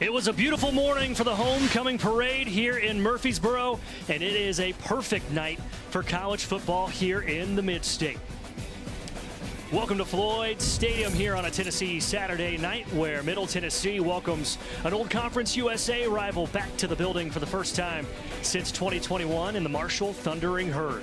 It was a beautiful morning for the homecoming parade here in Murfreesboro, and it is a perfect night for college football here in the Mid-State. Welcome to Floyd Stadium here on a Tennessee Saturday night where Middle Tennessee welcomes an old Conference USA rival back to the building for the first time since 2021 in the Marshall Thundering Herd.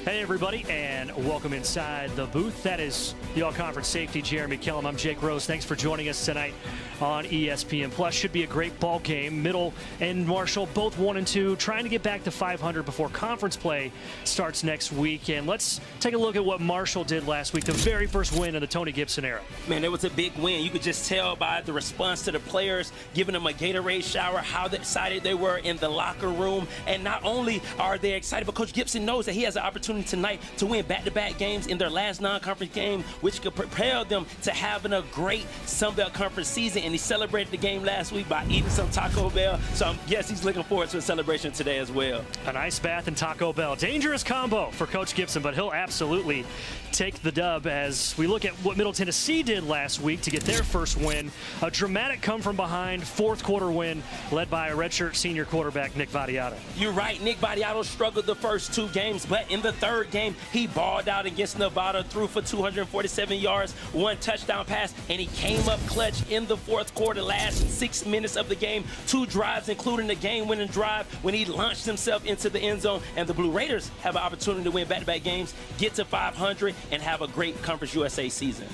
Hey everybody, and welcome inside the booth. That is the All-Conference safety Jeremy Kellum. I'm Jake Rose. Thanks for joining us tonight on ESPN Plus. Should be a great ball game. Middle and Marshall both 1-2, trying to get back to 500 before conference play starts next week. And let's take a look at what Marshall did last week, the very first win in the Tony Gibson era. Man, it was a big win. You could just tell by the response to the players, giving them a Gatorade shower, how excited they were in the locker room. And not only are they excited, but Coach Gibson knows that he has an opportunity tonight to win back-to-back games in their last non-conference game, which could prepare them to having a great Sun Belt Conference season. And he celebrated the game last week by eating some Taco Bell. So I guess he's looking forward to a celebration today as well. An ice bath and Taco Bell. Dangerous combo for Coach Gibson, but he'll absolutely take the dub as we look at what Middle Tennessee did last week to get their first win. A dramatic come-from-behind fourth-quarter win led by a redshirt senior quarterback, Nick Vattiato. You're right. Nick Vattiato struggled the first two games, but in the third game, he balled out against Nevada, threw for 247 yards, one touchdown pass, and he came up clutch in the fourth quarter, last 6 minutes of the game. 2 drives, including the game-winning drive when he launched himself into the end zone. And the Blue Raiders have an opportunity to win back-to-back games, get to 500, and have a great Conference USA season.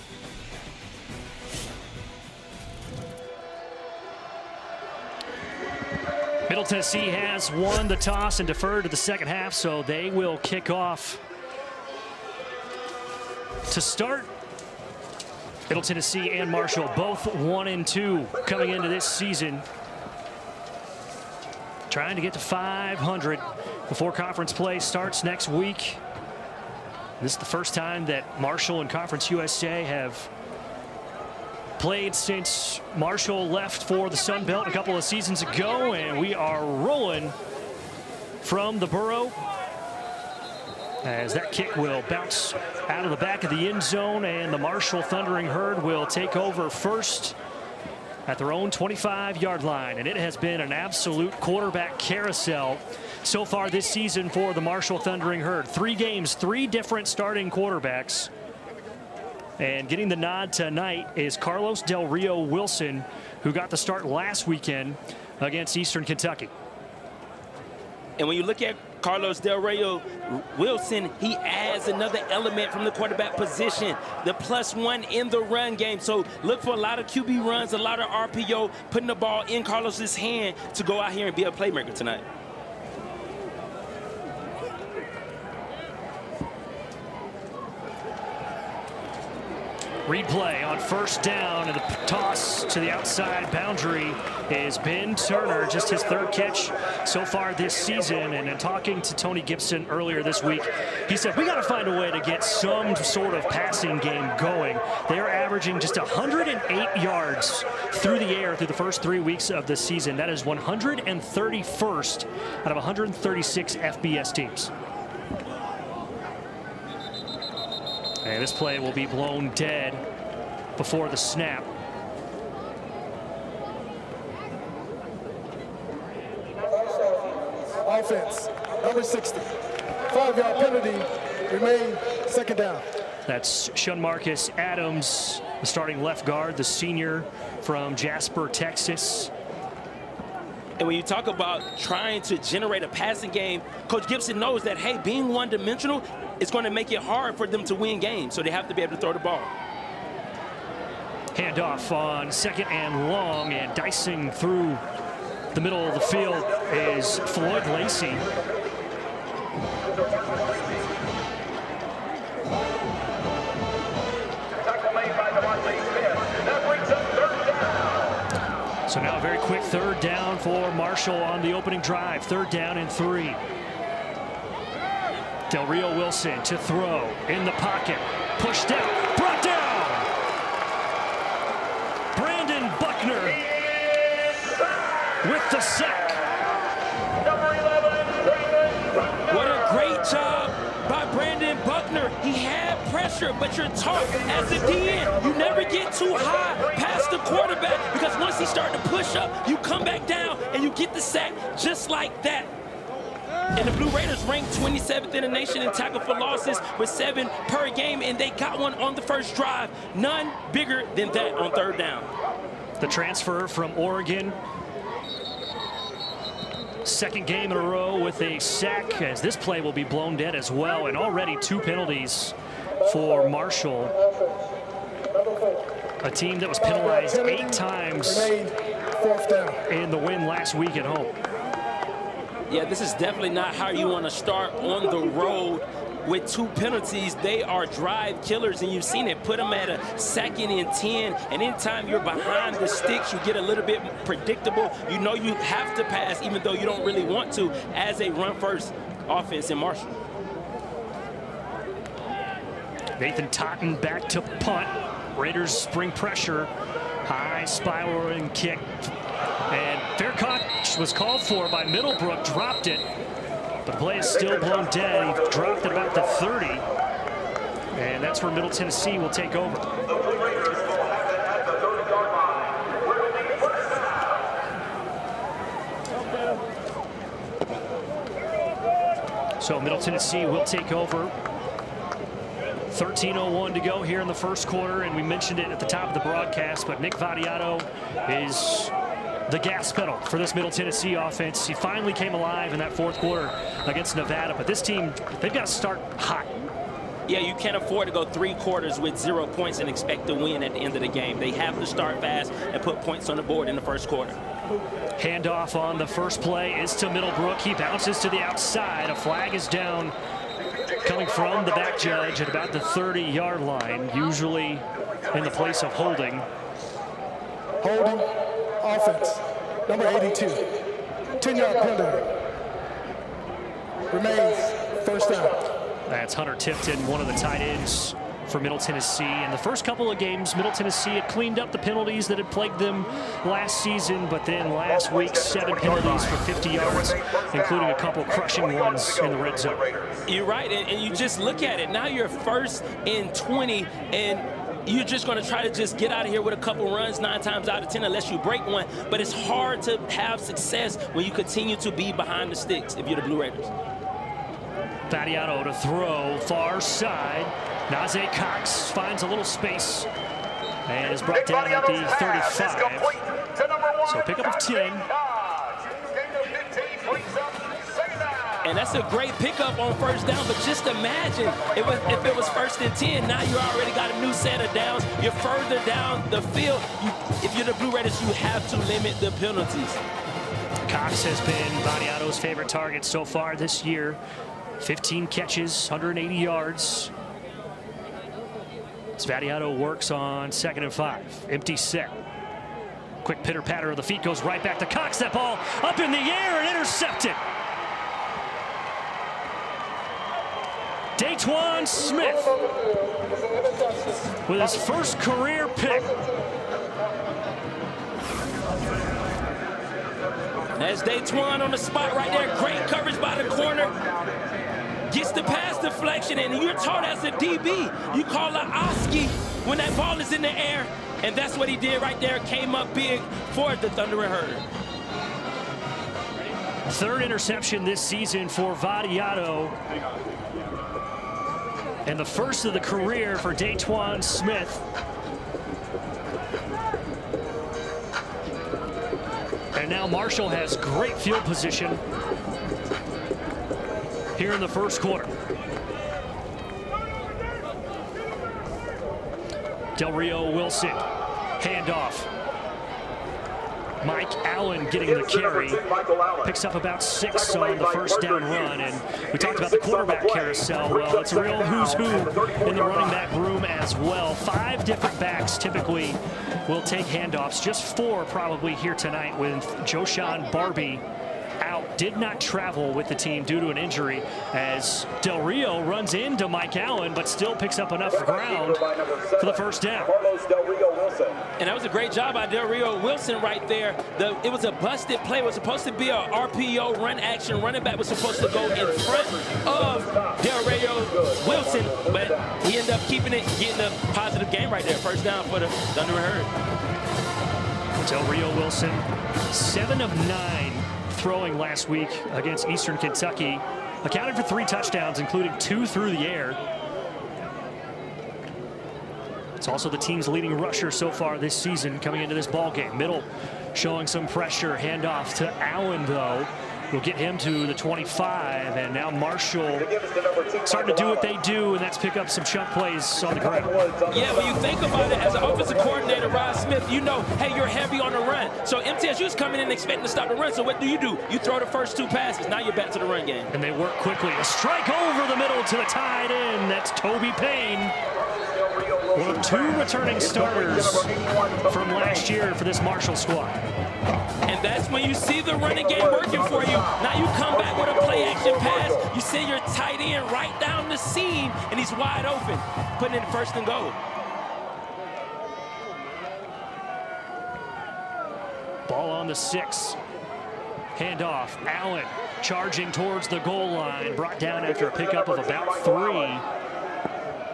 Middle Tennessee has won the toss and deferred to the second half, so they will kick off to start. Middle Tennessee and Marshall both 1-2 coming into this season, trying to get to 500 before conference play starts next week. This is the first time that Marshall and Conference USA have played since Marshall left for the Sun Belt a couple of seasons ago, and we are rolling from the Burrow as that kick will bounce out of the back of the end zone, and the Marshall Thundering Herd will take over first at their own 25-yard line. And it has been an absolute quarterback carousel so far this season for the Marshall Thundering Herd. 3 games, 3 different starting quarterbacks. And getting the nod tonight is Carlos Del Rio Wilson, who got the start last weekend against Eastern Kentucky. And when you look at Carlos Del Rio Wilson, he adds another element from the quarterback position, the +1 in the run game. So look for a lot of QB runs, a lot of RPO, putting the ball in Carlos's hand to go out here and be a playmaker tonight. Replay on first down, and the toss to the outside boundary is Ben Turner, just his 3rd catch so far this season. And in talking to Tony Gibson earlier this week, he said, we got to find a way to get some sort of passing game going. They are averaging just 108 yards through the air through the first 3 weeks of the season. That is 131st out of 136 FBS teams. And this play will be blown dead before the snap. Offense, number 60. 5-yard penalty, remain second down. That's Shunmarcus Adams, the starting left guard, the senior from Jasper, Texas. And when you talk about trying to generate a passing game, Coach Gibson knows that, hey, being one-dimensional is going to make it hard for them to win games, so they have to be able to throw the ball. Handoff on second and long, and dicing through the middle of the field is Floyd Lacey. So now a very quick 3rd down for Marshall on the opening drive. 3rd down and 3. Del Rio Wilson to throw in the pocket, pushed out, brought down. Brandon Buckner with the sack. What a great job by Brandon Buckner. He had pressure, but you're taught as a DN, you never get too high past the quarterback, because once he started to push up, you come back down and you get the sack just like that. And the Blue Raiders ranked 27th in the nation in tackle for losses with 7 per game, and they got one on the first drive. None bigger than that on third down. The transfer from Oregon. Second game in a row with a sack, as this play will be blown dead as well, and already 2 penalties for Marshall. A team that was penalized 8 times in the win last week at home. Yeah, this is definitely not how you want to start on the road with 2 penalties. They are drive killers, and you've seen it. Put them at a 2nd and 10, and anytime you're behind the sticks, you get a little bit predictable. You know you have to pass, even though you don't really want to, as a run-first offense in Marshall. Nathan Totten back to punt. Raiders spring pressure. High spiraling kick. And fair catch was called for by Middlebrook, dropped it. The play is still blown dead. He dropped it about the 30. And that's where Middle Tennessee will take over. So Middle Tennessee will take over. 13:01 to go here in the first quarter, and we mentioned it at the top of the broadcast, but Nick Vattiato is the gas pedal for this Middle Tennessee offense. He finally came alive in that 4th quarter against Nevada, but this team, they've got to start hot. Yeah, you can't afford to go 3 quarters with 0 points and expect to win at the end of the game. They have to start fast and put points on the board in the first quarter. Handoff on the first play is to Middlebrook. He bounces to the outside. A flag is down, coming from the back judge at about the 30-yard line, usually in the place of holding. Holding, offense, number 82, 10-yard penalty. Remains first down. That's Hunter Tipton, one of the tight ends for Middle Tennessee. In the first couple of games, Middle Tennessee had cleaned up the penalties that had plagued them last season, but then last week, 7 penalties for 50 yards, including a couple crushing ones in the red zone. You're right, and you just look at it. Now you're 1st and 20, and you're just going to try to just get out of here with a couple runs 9 times out of 10 unless you break one. But it's hard to have success when you continue to be behind the sticks if you're the Blue Raiders. Vattiato to throw, far side. Najee Cox finds a little space and is brought down at the 35. So pick up of 10. And that's a great pickup on first down, but just imagine if it was 1st and 10, now you already got a new set of downs. You're further down the field. If you're the Blue Raiders, you have to limit the penalties. Cox has been Vattiato's favorite target so far this year. 15 catches, 180 yards. As Vattiato works on 2nd and 5. Empty set. Quick pitter-patter of the feet goes right back to Cox. That ball up in the air and intercepted. Daquan Smith with his first career pick. That's Daquan on the spot right there. Great coverage by the corner. Gets the pass deflection, and you're taught as a DB, you call a Oski when that ball is in the air, and that's what he did right there. Came up big for the Thundering Herd. 3rd interception this season for Vattiato, and the first of the career for Daquan Smith. And now Marshall has great field position here in the first quarter. Del Rio Wilson, handoff. Mike Allen getting the carry. Picks up about 6 on the first down run. And we talked about the quarterback carousel. Well, it's a real who's who in the running back room as well. 5 different backs typically will take handoffs. Just 4 probably here tonight with Joshawn Barbie out. Did not travel with the team due to an injury as Del Rio runs into Mike Allen, but still picks up enough ground for the first down. And that was a great job by Del Rio Wilson right there. It was a busted play. It was supposed to be a RPO run action. Running back was supposed to go in front of Del Rio Wilson, but he ended up keeping it, getting a positive game right there. First down for the Thundering Herd. Del Rio Wilson, 7 of 9 throwing last week against Eastern Kentucky. Accounted for 3 touchdowns, including 2 through the air. It's also the team's leading rusher so far this season coming into this ball game. Middle showing some pressure. Handoff to Allen, though. Will get him to the 25, and now Marshall starting to do what they do, and that's pick up some chunk plays on the ground. Yeah, when you think about it, as an offensive coordinator, Rod Smith, you know, hey, you're heavy on the run. So MTSU's coming in expecting to stop the run. So what do? You throw the first 2 passes. Now you're back to the run game. And they work quickly. A strike over the middle to the tight end. That's Toby Payne. One of 2 returning starters from last year for this Marshall squad. And that's when you see the running game working for you. Now you come back with a play-action pass. You send your tight end right down the seam, and he's wide open, putting in first and goal. Ball on the 6. Handoff. Allen charging towards the goal line. Brought down after a pickup of about 3.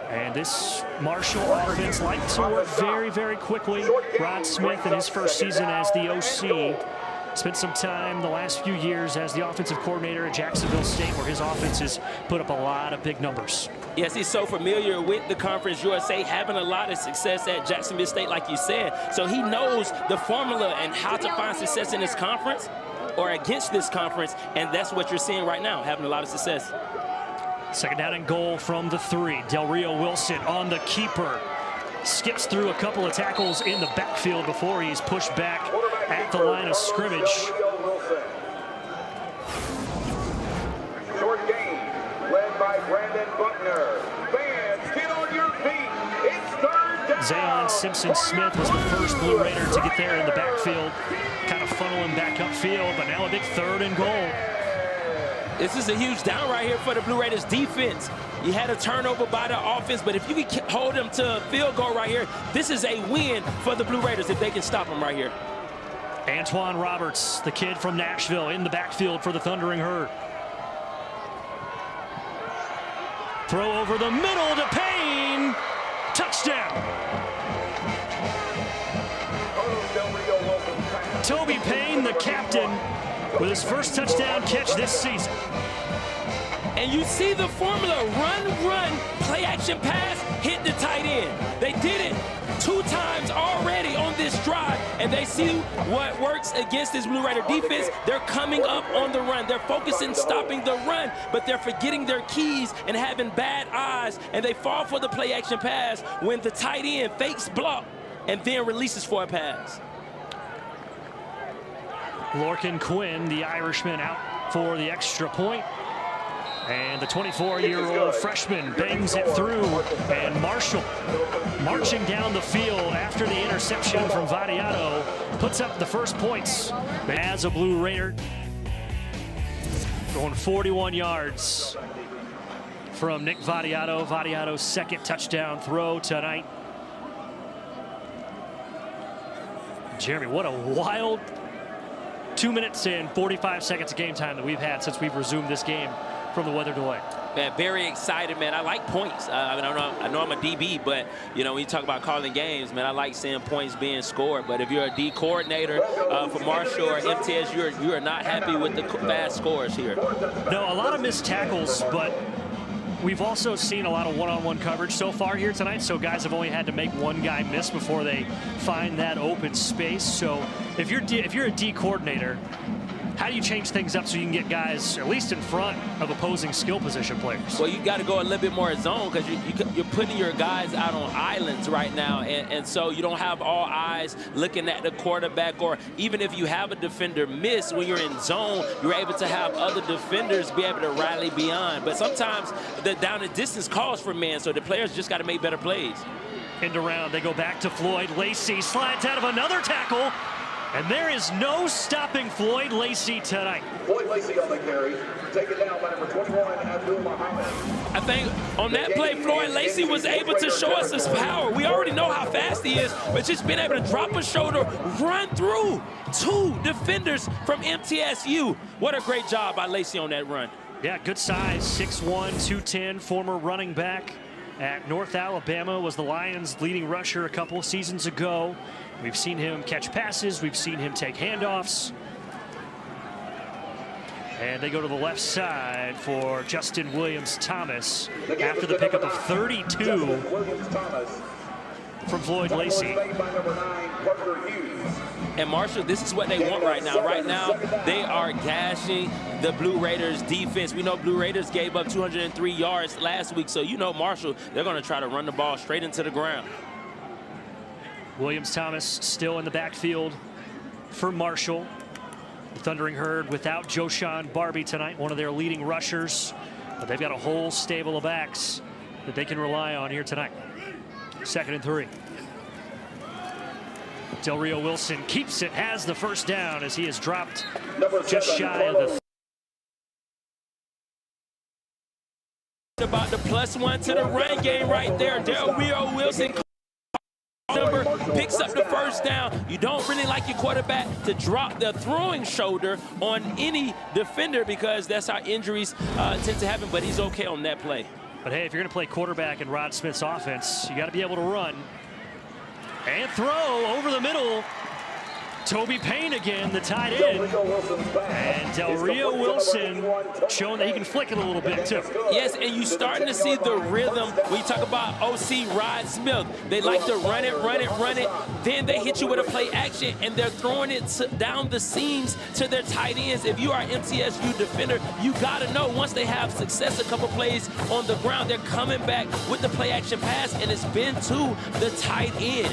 And this Marshall offense likes to work very, very quickly. Rod Smith in his first season as the OC spent some time the last few years as the offensive coordinator at Jacksonville State, where his offense has put up a lot of big numbers. Yes, he's so familiar with the Conference USA, having a lot of success at Jacksonville State, like you said. So he knows the formula and how to find success in this conference or against this conference, and that's what you're seeing right now, having a lot of success. Second down and goal from the 3. Del Rio Wilson on the keeper. Skips through a couple of tackles in the backfield before he's pushed back at the line of scrimmage. Short game, led by Brandon Buckner. Fans, get on your feet. It's third down. Zayon Simpson-Smith was the first Blue Raider to get there in the backfield. Kind of funneling back upfield, but now a big 3rd and goal. This is a huge down right here for the Blue Raiders defense. You had a turnover by the offense, but if you can hold them to a field goal right here, this is a win for the Blue Raiders if they can stop them right here. Antoine Roberts, the kid from Nashville, in the backfield for the Thundering Herd. Throw over the middle to Payne. Touchdown. Toby Payne, the captain, with his first touchdown catch this season. And you see the formula, run, play action pass, hit the tight end. They did it 2 times already on this drive, and they see what works against this Blue Raider defense. They're coming up on the run. They're focusing, stopping the run, but they're forgetting their keys and having bad eyes, and they fall for the play action pass when the tight end fakes block and then releases for a pass. Lorcan Quinn, the Irishman, out for the extra point. And the 24-year-old freshman bangs it through. And Marshall marching down the field after the interception from Vadiato puts up the first points as a Blue Raider. Going 41 yards from Nick Vadiato. Vadiato's second touchdown throw tonight. Jeremy, what a wild 2 minutes and 45 seconds of game time that we've had since we've resumed this game from the weather delay. Man, very excited, man. I like points. I know I'm a DB, but, you know, when you talk about calling games, man, I like seeing points being scored. But if you're a D coordinator for Marshall or MTS, you are not happy with the fast scores here. No, a lot of missed tackles, but we've also seen a lot of one-on-one coverage so far here tonight, so guys have only had to make one guy miss before they find that open space. So if you're a D coordinator, how do you change things up so you can get guys at least in front of opposing skill position players? Well, you got to go a little bit more zone because you're putting your guys out on islands right now, and so you don't have all eyes looking at the quarterback, or even if you have a defender miss, when you're in zone, you're able to have other defenders be able to rally beyond. But sometimes the down and distance calls for men, so the players just got to make better plays. End around, they go back to Floyd. Lacey slides out of another tackle. And there is no stopping Floyd Lacey tonight. Floyd Lacey on the carry. Taken down by number 21, Abdul Muhammad. I think on that play, Floyd Lacey was able to show us his power. We already know how fast he is, but just being able to drop a shoulder, run through 2 defenders from MTSU. What a great job by Lacey on that run. Yeah, good size, 6'1", 210, former running back. at North Alabama, was the Lions' leading rusher a couple of seasons ago. We've seen him catch passes. We've seen him take handoffs. And they go to the left side for Justin Williams-Thomas after the pickup of 32 from Floyd Lacey. And Marshall, this is what they want right now. Right now, they are gashing the Blue Raiders defense. We know Blue Raiders gave up 203 yards last week, so you know Marshall, they're going to try to run the ball straight into the ground. Williams-Thomas still in the backfield for Marshall. The Thundering Herd without Joshawn Barbie tonight, one of their leading rushers. But they've got a whole stable of backs that they can rely on here tonight. 2nd and 3. Del Rio Wilson keeps it, has the first down as he has dropped just shy of the about the +1 to the run game right there. Del Rio Wilson picks up the first down. You don't really like your quarterback to drop the throwing shoulder on any defender because that's how injuries tend to happen, but he's okay on that play. But hey, if you're going to play quarterback in Rod Smith's offense, you got to be able to run and throw over the middle. Toby Payne again, the tight end. And Del Rio Wilson showing that he can flick it a little bit too. Yes, and you're starting to see the rhythm when you talk about OC Rod Smith. They like to run it, run it, run it. Then they hit you with a play action, and they're throwing it down the seams to their tight ends. If you are an MTSU defender, you got to know once they have success a couple plays on the ground, they're coming back with the play action pass, and it's been to the tight end.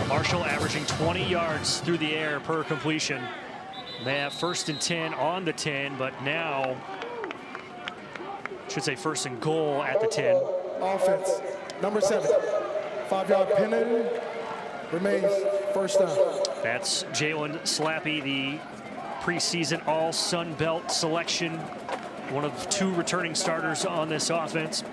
Marshall averaging 20 yards through the air per completion. They have 1st and 10 on the 10, but now, should say 1st and goal at the 10. Offense, number 7. 5-yard penalty, remains first down. That's Jalen Slappy, the preseason All-Sun Belt selection. One of 2 returning starters on this offense.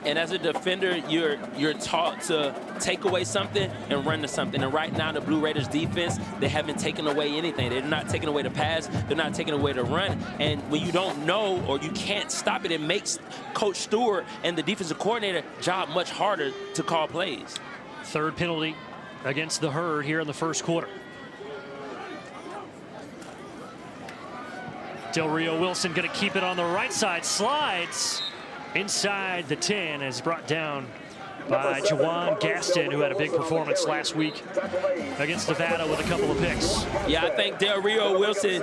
And as a defender, you're taught to take away something and run to something. And right now, the Blue Raiders defense, they haven't taken away anything. They're not taking away the pass. They're not taking away the run. And when you don't know or you can't stop it, it makes Coach Stewart and the defensive coordinator job much harder to call plays. 3rd penalty against the Herd here in the 1st quarter. Del Rio Wilson going to keep it on the right side, slides inside the 10 as brought down by Jawan Gaston, who had a big performance last week against Nevada with a couple of picks. Yeah, I think Del Rio Wilson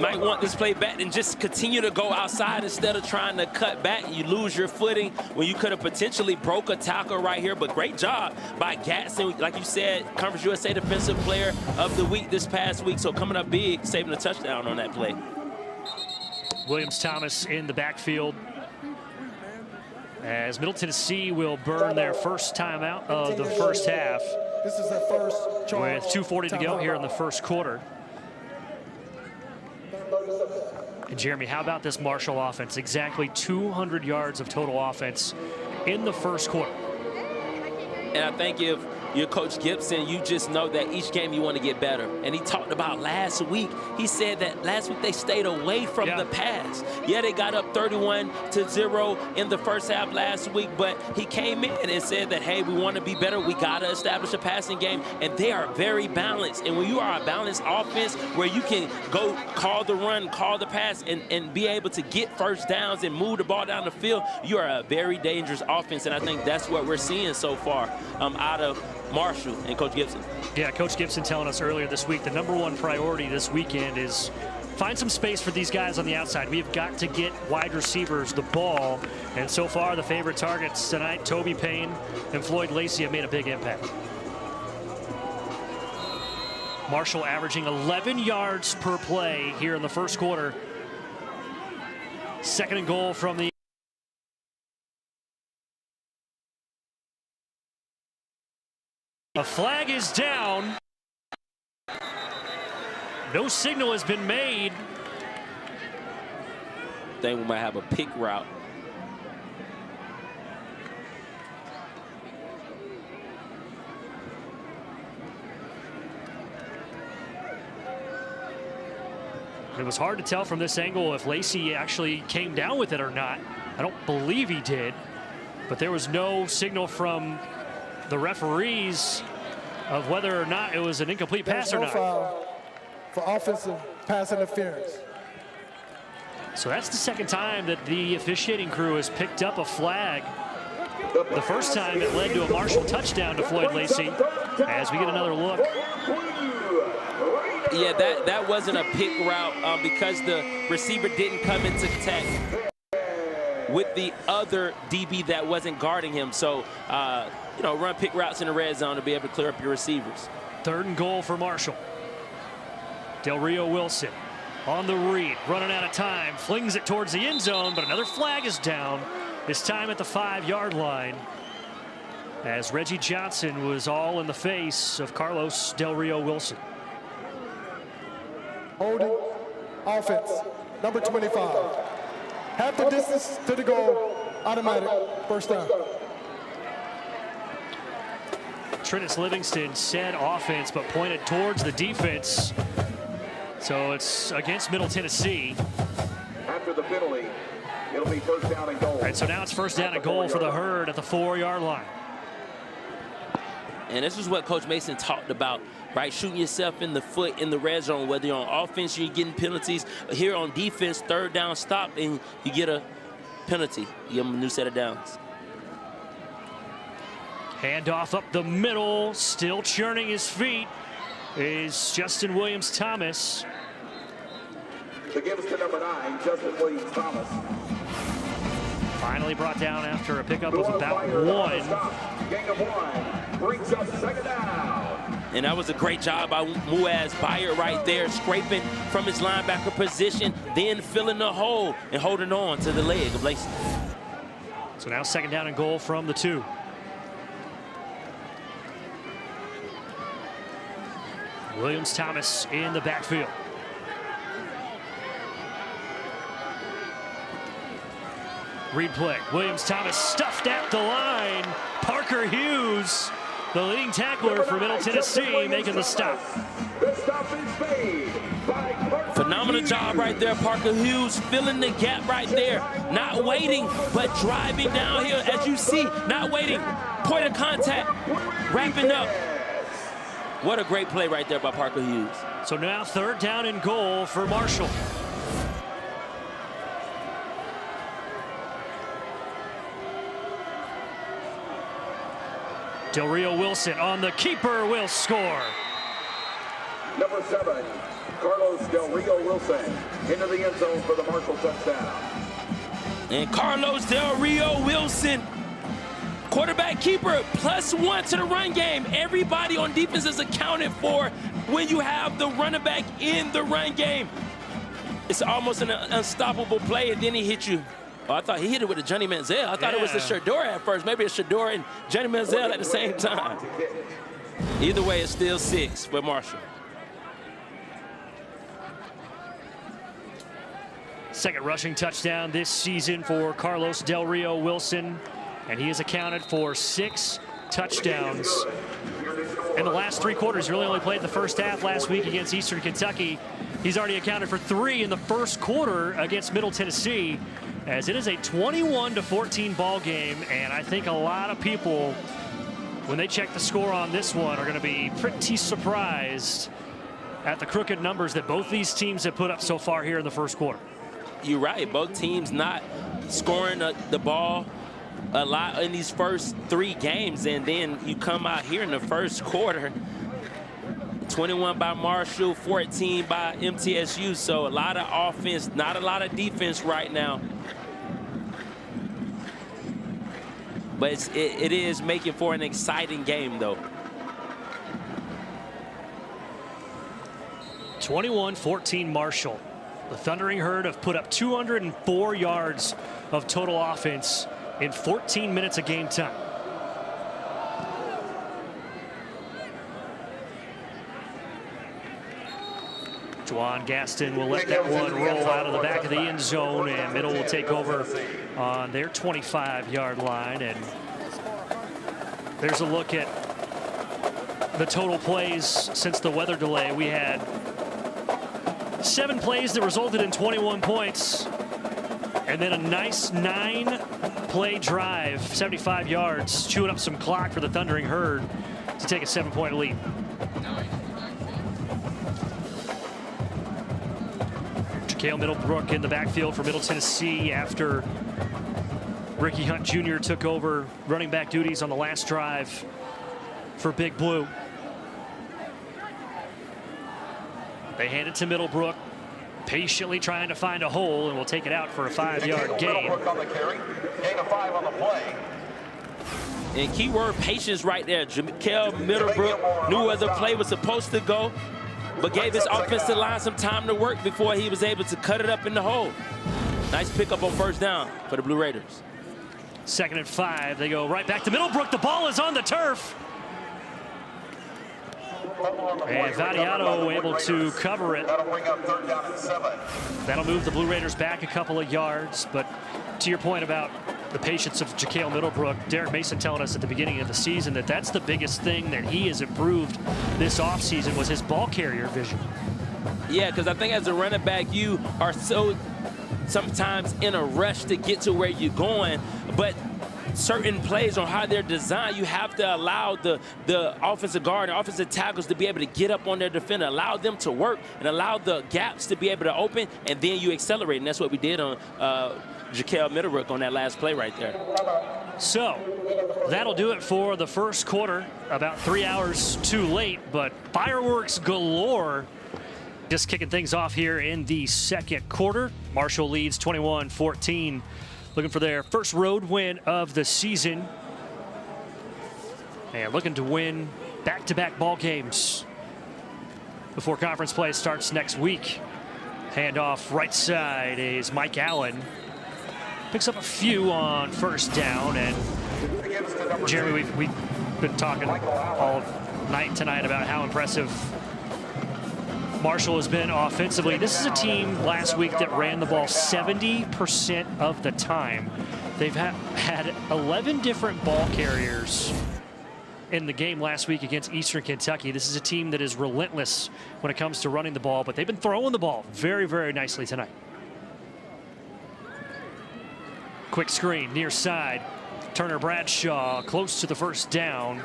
might want this play back and just continue to go outside instead of trying to cut back. You lose your footing when you could have potentially broke a tackle right here, but great job by Gaston. Like you said, Conference USA Defensive Player of the Week this past week, so coming up big, saving a touchdown on that play. Williams-Thomas in the backfield as Middle Tennessee will burn their first timeout of the first half. This is their first charge. With 2:40 to go here in the 1st quarter. And Jeremy, how about this Marshall offense? Exactly 200 yards of total offense in the 1st quarter. And I think if you're Coach Gibson, you just know that each game you want to get better. And he talked about last week. He said that last week they stayed away from the pass. Yeah, they got up 31-0 in the first half last week, but he came in and said that, hey, we want to be better. We got to establish a passing game. And they are very balanced. And when you are a balanced offense where you can go call the run, call the pass, and be able to get first downs and move the ball down the field, you are a very dangerous offense. And I think that's what we're seeing so far out of Marshall and Coach Gibson. Yeah, Coach Gibson telling us earlier this week the #1 priority this weekend is find some space for these guys on the outside. We've got to get wide receivers the ball. And so far, the favorite targets tonight, Toby Payne and Floyd Lacey, have made a big impact. Marshall averaging 11 yards per play here in the 1st quarter. 2nd and goal from the A flag is down. No signal has been made. I think we might have a pick route. It was hard to tell from this angle if Lacey actually came down with it or not. I don't believe he did, but there was no signal from the referees of whether or not it was an incomplete pass or not. Foul for offensive pass interference. So that's the second time that the officiating crew has picked up a flag. The first time it led to a Marshall touchdown to Floyd Lacey. As we get another look. Yeah, that wasn't a pick route because the receiver didn't come into contact with the other DB that wasn't guarding him. So, you know, run pick routes in the red zone to be able to clear up your receivers. 3rd and goal for Marshall. Del Rio Wilson on the read, running out of time, flings it towards the end zone, but another flag is down, this time at the 5-yard line, as Reggie Johnson was all in the face of Carlos Del Rio Wilson. Holding offense, number 25. Half the distance to the goal, automatic, first down. Trentus Livingston said offense, but pointed towards the defense. So it's against Middle Tennessee. After the penalty, it'll be first down and goal. All right, so now it's first down and goal for the Herd at the 4-yard line. And this is what Coach Mason talked about, right? Shooting yourself in the foot in the red zone, whether you're on offense, you're getting penalties. Here on defense, 3rd down stop, and you get a penalty. You give them a new set of downs. Handoff up the middle, still churning his feet, is Justin Williams-Thomas. The gives to number 9, Justin Williams-Thomas. Finally brought down after a pickup of about 1. Gain of 1 brings up 2nd down. And that was a great job by Muaz Bayard right there, scraping from his linebacker position, then filling the hole and holding on to the leg of Lacey. So now 2nd down and goal from the 2. Williams-Thomas in the backfield. Read play. Williams-Thomas stuffed at the line. Parker Hughes, the leading tackler for Middle Tennessee, making the stop. The stop is made by Parker Phenomenal Hughes. job right there, Parker Hughes, filling the gap right there. Not waiting, but driving downhill, as you see, not waiting. Point of contact, wrapping up. What a great play right there by Parker Hughes. So now 3rd down and goal for Marshall. Del Rio Wilson on the keeper will score. Number 7, Carlos Del Rio Wilson into the end zone for the Marshall touchdown. And Carlos Del Rio Wilson, quarterback keeper, +1 to the run game. Everybody on defense is accounted for when you have the running back in the run game. It's almost an unstoppable play, and then he hit you. Oh, I thought he hit it with a Johnny Manziel. I thought it was the Shador at first. Maybe a Shador and Johnny Manziel at the same time. Either way, it's still 6 for Marshall. 2nd rushing touchdown this season for Carlos Del Rio Wilson, and he has accounted for 6 touchdowns in the last 3 quarters. He really only played the first half last week against Eastern Kentucky. He's already accounted for 3 in the first quarter against Middle Tennessee, as it is a 21-14 ball game, and I think a lot of people, when they check the score on this one, are going to be pretty surprised at the crooked numbers that both these teams have put up so far here in the first quarter. You're right. Both teams not scoring the ball a lot in these first 3 games, and then you come out here in the first quarter, 21 by Marshall, 14 by MTSU. So a lot of offense, not a lot of defense right now. But it is making for an exciting game, though. 21-14 Marshall. The Thundering Herd have put up 204 yards of total offense in 14 minutes of game time. Juwan Gaston will let that one roll out of the back of the end zone, and Middle will take over on their 25-yard line. And there's a look at the total plays since the weather delay. We had 7 plays that resulted in 21 points. And then a nice 9-play drive, 75 yards, chewing up some clock for the Thundering Herd to take a 7-point lead. Jakail Middlebrook in the backfield for Middle Tennessee after Ricky Hunt Jr. took over running back duties on the last drive for Big Blue. They hand it to Middlebrook, patiently trying to find a hole, and will take it out for a 5-yard gain. On the carry, gain of 5 on the play. And keyword patience right there. Jakail Middlebrook knew where the play was supposed to go, but gave his offensive line some time to work before he was able to cut it up in the hole. Nice pickup on first down for the Blue Raiders. 2nd and 5. They go right back to Middlebrook. The ball is on the turf. And Vadiato able to cover it. That'll bring up 3rd down and 7. That'll move the Blue Raiders back a couple of yards. But to your point about the patience of Jakail Middlebrook, Derek Mason telling us at the beginning of the season that that's the biggest thing that he has improved this offseason was his ball carrier vision. Yeah, because I think as a running back, you are so sometimes in a rush to get to where you're going, but certain plays on how they're designed, you have to allow the offensive guard and offensive tackles to be able to get up on their defender, allow them to work, and allow the gaps to be able to open, and then you accelerate. And that's what we did on Jakail Middlebrook on that last play right there. So that'll do it for the first quarter. About 3 hours too late, but fireworks galore. Just kicking things off here in the second quarter. Marshall leads 21-14. Looking for their first road win of the season. And looking to win back-to-back ball games before conference play starts next week. Handoff right side is Mike Allen. Picks up a few on first down. And Jeremy, we've been talking all night tonight about how impressive Marshall has been offensively. This is a team last week that ran the ball 70% of the time. They've had 11 different ball carriers in the game last week against Eastern Kentucky. This is a team that is relentless when it comes to running the ball, but they've been throwing the ball very, very nicely tonight. Quick screen, near side. Turner Bradshaw close to the first down.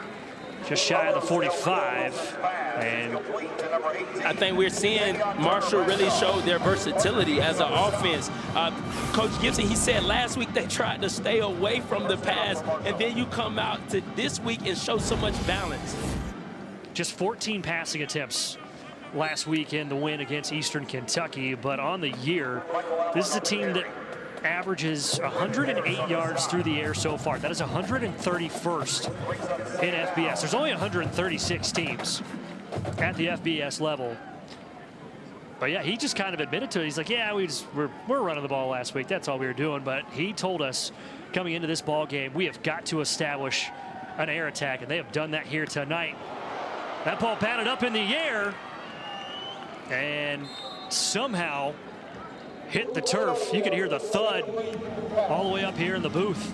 Just shy of the 45. And I think we're seeing Marshall really show their versatility as an offense. Coach Gibson, he said last week they tried to stay away from the pass, and then you come out to this week and show so much balance. Just 14 passing attempts last week in the win against Eastern Kentucky, but on the year, this is a team that averages 108 yards through the air so far. That is 131st in FBS. There's only 136 teams at the FBS level. But yeah, he just kind of admitted to it. He's like, yeah, we're running the ball last week. That's all we were doing. But he told us coming into this ball game, we have got to establish an air attack, and they have done that here tonight. That ball batted up in the air and somehow hit the turf. You could hear the thud all the way up here in the booth.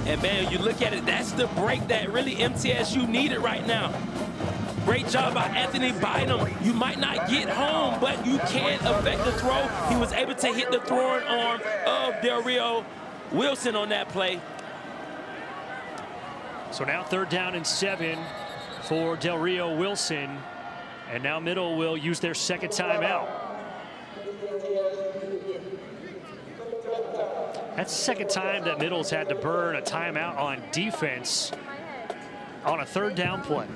And man, you look at it, that's the break that really MTSU needed right now. Great job by Anthony Bynum. You might not get home, but you can affect the throw. He was able to hit the throwing arm of Del Rio Wilson on that play. So now 3rd down and 7 for Del Rio Wilson. And now Middle will use their second timeout. That's the second time that Middle's had to burn a timeout on defense on a 3rd down play.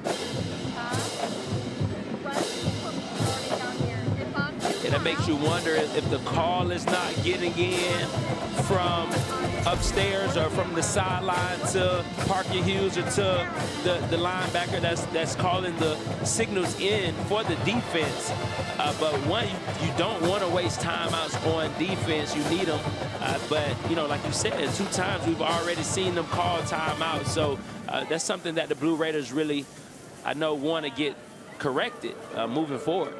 And that makes you wonder if the call is not getting in from upstairs or from the sideline to Parker Hughes or to the linebacker that's calling the signals in for the defense. But one, you don't want to waste timeouts on defense. You need them. But, you know, like you said, 2 times we've already seen them call timeouts. So that's something that the Blue Raiders really, I know, want to get corrected moving forward.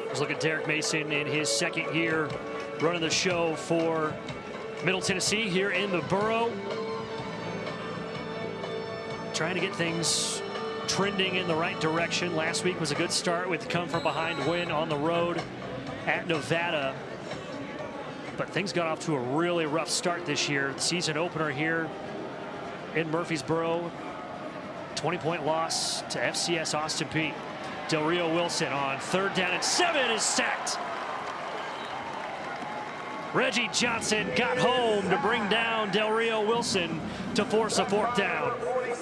Let's look at Derek Mason in his 2nd year running the show for Middle Tennessee here in the Borough. Trying to get things trending in the right direction. Last week was a good start with come from behind win on the road at Nevada. But things got off to a really rough start this year. The season opener here in Murfreesboro. 20-point loss to FCS Austin Peay. Del Rio Wilson on 3rd down and 7 is sacked. Reggie Johnson got home to bring down Del Rio Wilson to force a 4th down.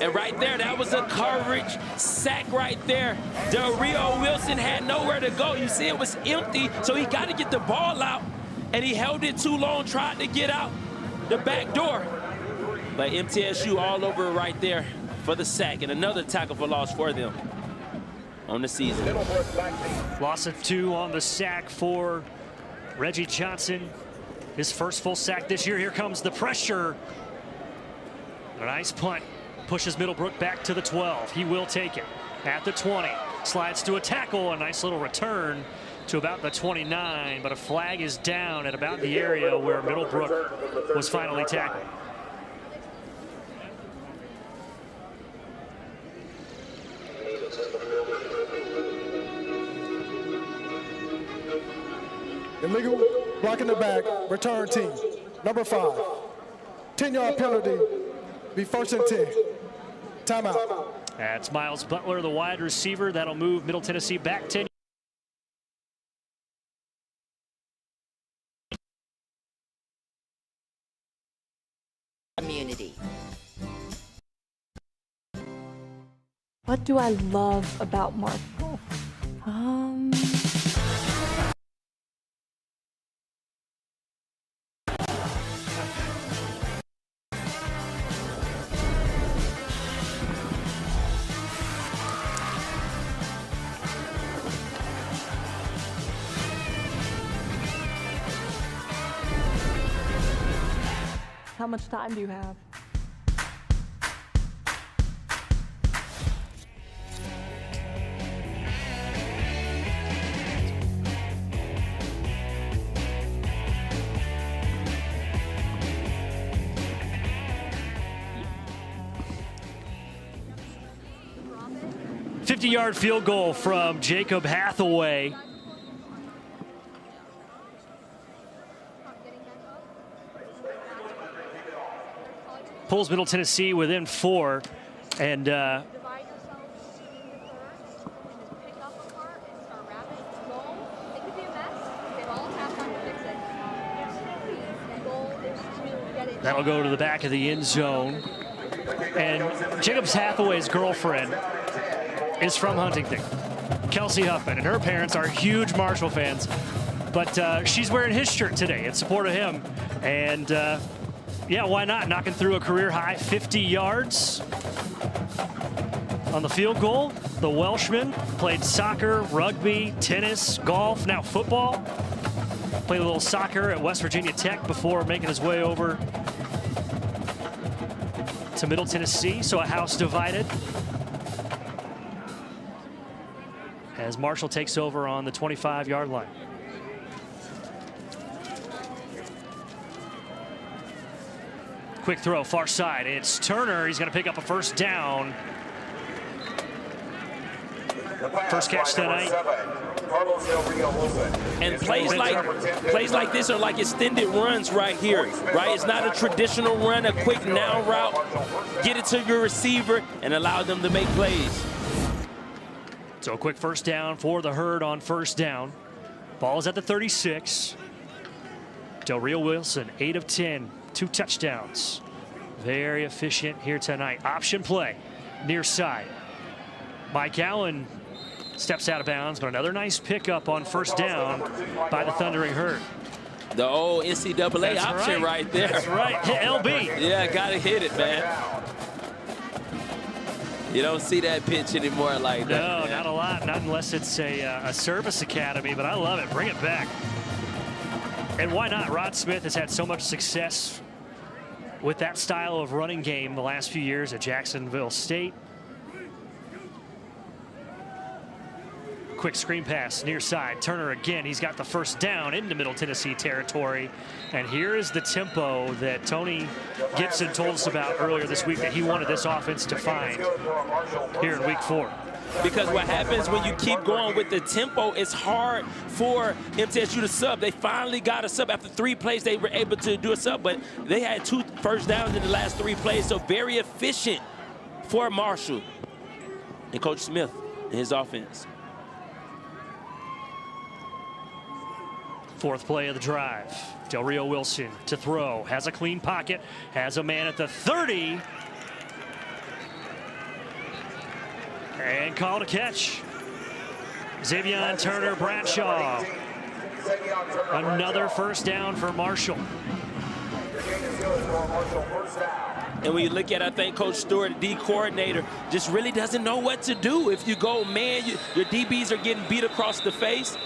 And right there, that was a coverage sack right there. Del Rio Wilson had nowhere to go. You see it was empty, so he got to get the ball out, and he held it too long, tried to get out the back door. But MTSU all over it right there for the sack, and another tackle for loss for them on the season. Loss of 2 on the sack for Reggie Johnson. His first full sack this year. Here comes the pressure. A nice punt. Pushes Middlebrook back to the 12. He will take it at the 20. Slides to a tackle. A nice little return to about the 29. But a flag is down at about the area where Middlebrook was finally tackled. Illegal blocking the back, return team. Number 5. 10-yard penalty, be 1st and 10. Timeout. That's Miles Butler, the wide receiver. That'll move Middle Tennessee back 10. Community. What do I love about Marshall? How much time do you have? A 50-yard field goal from Jacob Hathaway. Pulls Middle Tennessee within 4, and that'll go to the back of the end zone. And Jacob Hathaway's girlfriend is from Huntington, Kelsey Huffman, and her parents are huge Marshall fans. But she's wearing his shirt today in support of him, and yeah, why not? Knocking through a career-high 50 yards on the field goal. The Welshman played soccer, rugby, tennis, golf, now football. Played a little soccer at West Virginia Tech before making his way over to Middle Tennessee, so a house divided. As Marshall takes over on the 25-yard line. Quick throw, far side. It's Turner. He's going to pick up a 1st down. First catch tonight. And plays like this are like extended runs right here, right? It's not a traditional run, a quick now route. Get it to your receiver and allow them to make plays. So a quick 1st down for the Herd on 1st down. Ball is at the 36. Del Rio Wilson, 8 of 10. 2 touchdowns. Very efficient here tonight. Option play, near side. Mike Allen steps out of bounds, but another nice pickup on 1st down by the Thundering Herd. The old NCAA That's option right there. That's right. Hit LB. Yeah, gotta hit it, man. You don't see that pitch anymore like that. No, man. not a lot. Not unless it's a service academy, but I love it. Bring it back. And why not? Rod Smith has had so much success with that style of running game the last few years at Jacksonville State. quick screen pass near side. Turner again. He's got the first down into Middle Tennessee territory. And here is the tempo that Tony Gibson told us about earlier this week that he wanted this offense to find here in week 4. Because what happens when you keep going with the tempo, it's hard for MTSU to sub. They finally got a sub. After 3 plays, they were able to do a sub, but they had 2 first downs in the last 3 plays, so very efficient for Marshall and Coach Smith and his offense. 4th play of the drive. Del Rio Wilson to throw. Has a clean pocket. Has a man at the 30. And called a catch. Xavier Turner Bradshaw. Another first down for Marshall. And when you look at, I think Coach Stewart, the D coordinator, just really doesn't know what to do. If you go, man, your DBs are getting beat across the face.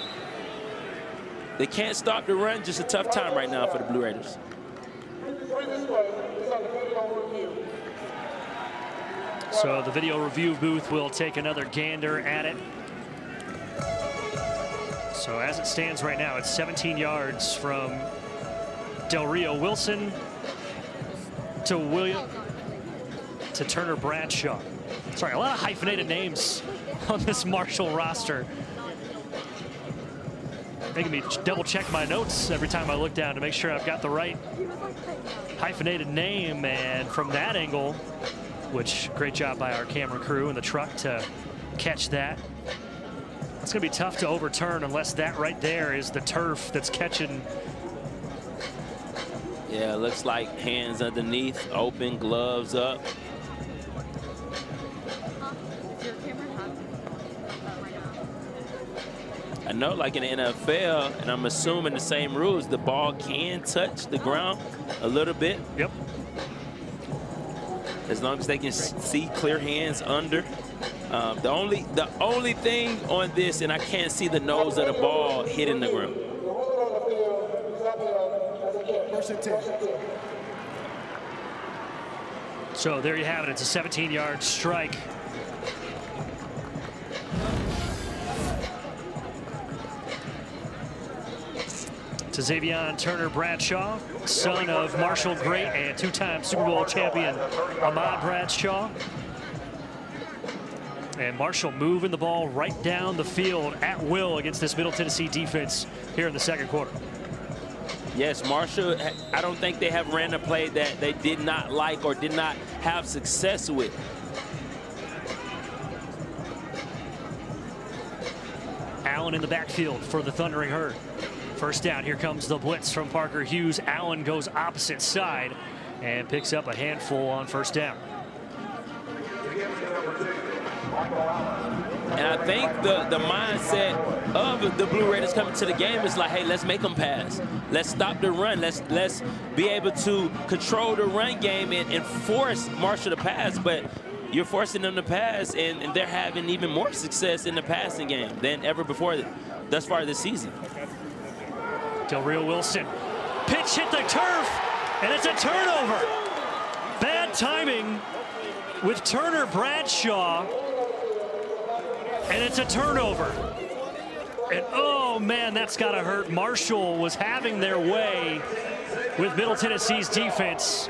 They can't stop the run. Just a tough time right now for the Blue Raiders. So the video review booth will take another gander at it. So as it stands right now, it's 17 yards from Del Rio Wilson to Turner Bradshaw. Sorry, a lot of hyphenated names on this Marshall roster. Making me double check my notes every time I look down to make sure I've got the right hyphenated name. And from that angle, which great job by our camera crew in the truck to catch that. It's gonna be tough to overturn unless that right there is the turf that's catching. Yeah, looks like hands underneath, open, gloves up. I know, like in the NFL, and I'm assuming the same rules, the ball can touch the ground a little bit. Yep. As long as they can see clear hands under. The only thing on this, and I can't see the nose of the ball hitting the ground. So there you have it. It's a 17-yard strike. To Xavier Turner Bradshaw, son of Marshall great and 2-time Super Bowl champion Ahmad Bradshaw. And Marshall moving the ball right down the field at will against this Middle Tennessee defense here in the 2nd quarter. Yes, Marshall, I don't think they have ran a play that they did not like or did not have success with. Allen in the backfield for the Thundering Herd. First down, here comes the blitz from Parker Hughes. Allen goes opposite side and picks up a handful on first down. And I think the mindset of the Blue Raiders coming to the game is like, hey, let's make them pass. Let's stop the run. Let's be able to control the run game and force Marshall to pass. But you're forcing them to pass, and they're having even more success in the passing game than ever before thus far this season. Del Rio Wilson. Pitch hit the turf, and it's a turnover. Bad timing with Turner Bradshaw, and it's a turnover. And oh man, that's gotta hurt. Marshall was having their way with Middle Tennessee's defense.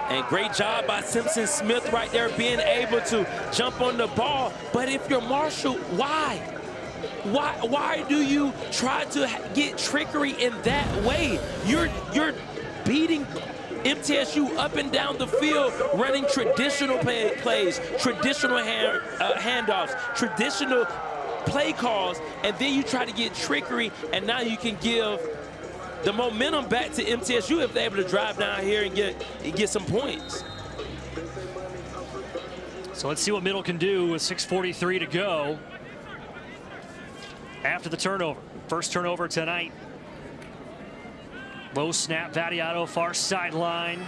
And great job by Simpson Smith right there being able to jump on the ball. But if you're Marshall, why? Why do you try to get trickery in that way? You're beating MTSU up and down the field, running traditional plays, traditional handoffs, traditional play calls, and then you try to get trickery, and now you can give the momentum back to MTSU if they're able to drive down here and get some points. So let's see what Middle can do with 6:43 to go after the turnover. First turnover tonight. Low snap, Vadiato, far sideline.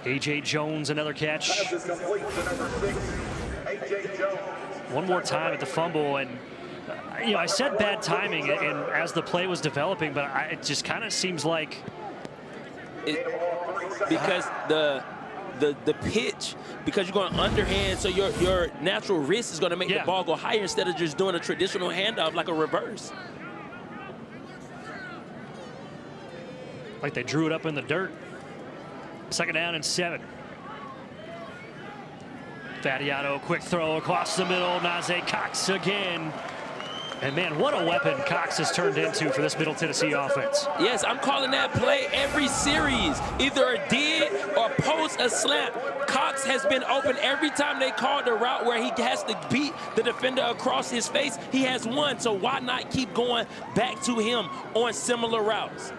A.J. Jones, another catch. One more time at the fumble, and you know, I said bad timing and as the play was developing, but it just kind of seems like because the the pitch, because you're going underhand, so your natural wrist is going to make the ball go higher instead of just doing a traditional handoff like a reverse. Like they drew it up in the dirt. 2nd down and 7. Vattiato, quick throw across the middle. Najee Cox again. And man, what a weapon Cox has turned into for this Middle Tennessee offense. Yes, I'm calling that play every series. Either a dig or post a slant. Cox has been open every time they called the route where he has to beat the defender across his face. He has won, so why not keep going back to him on similar routes?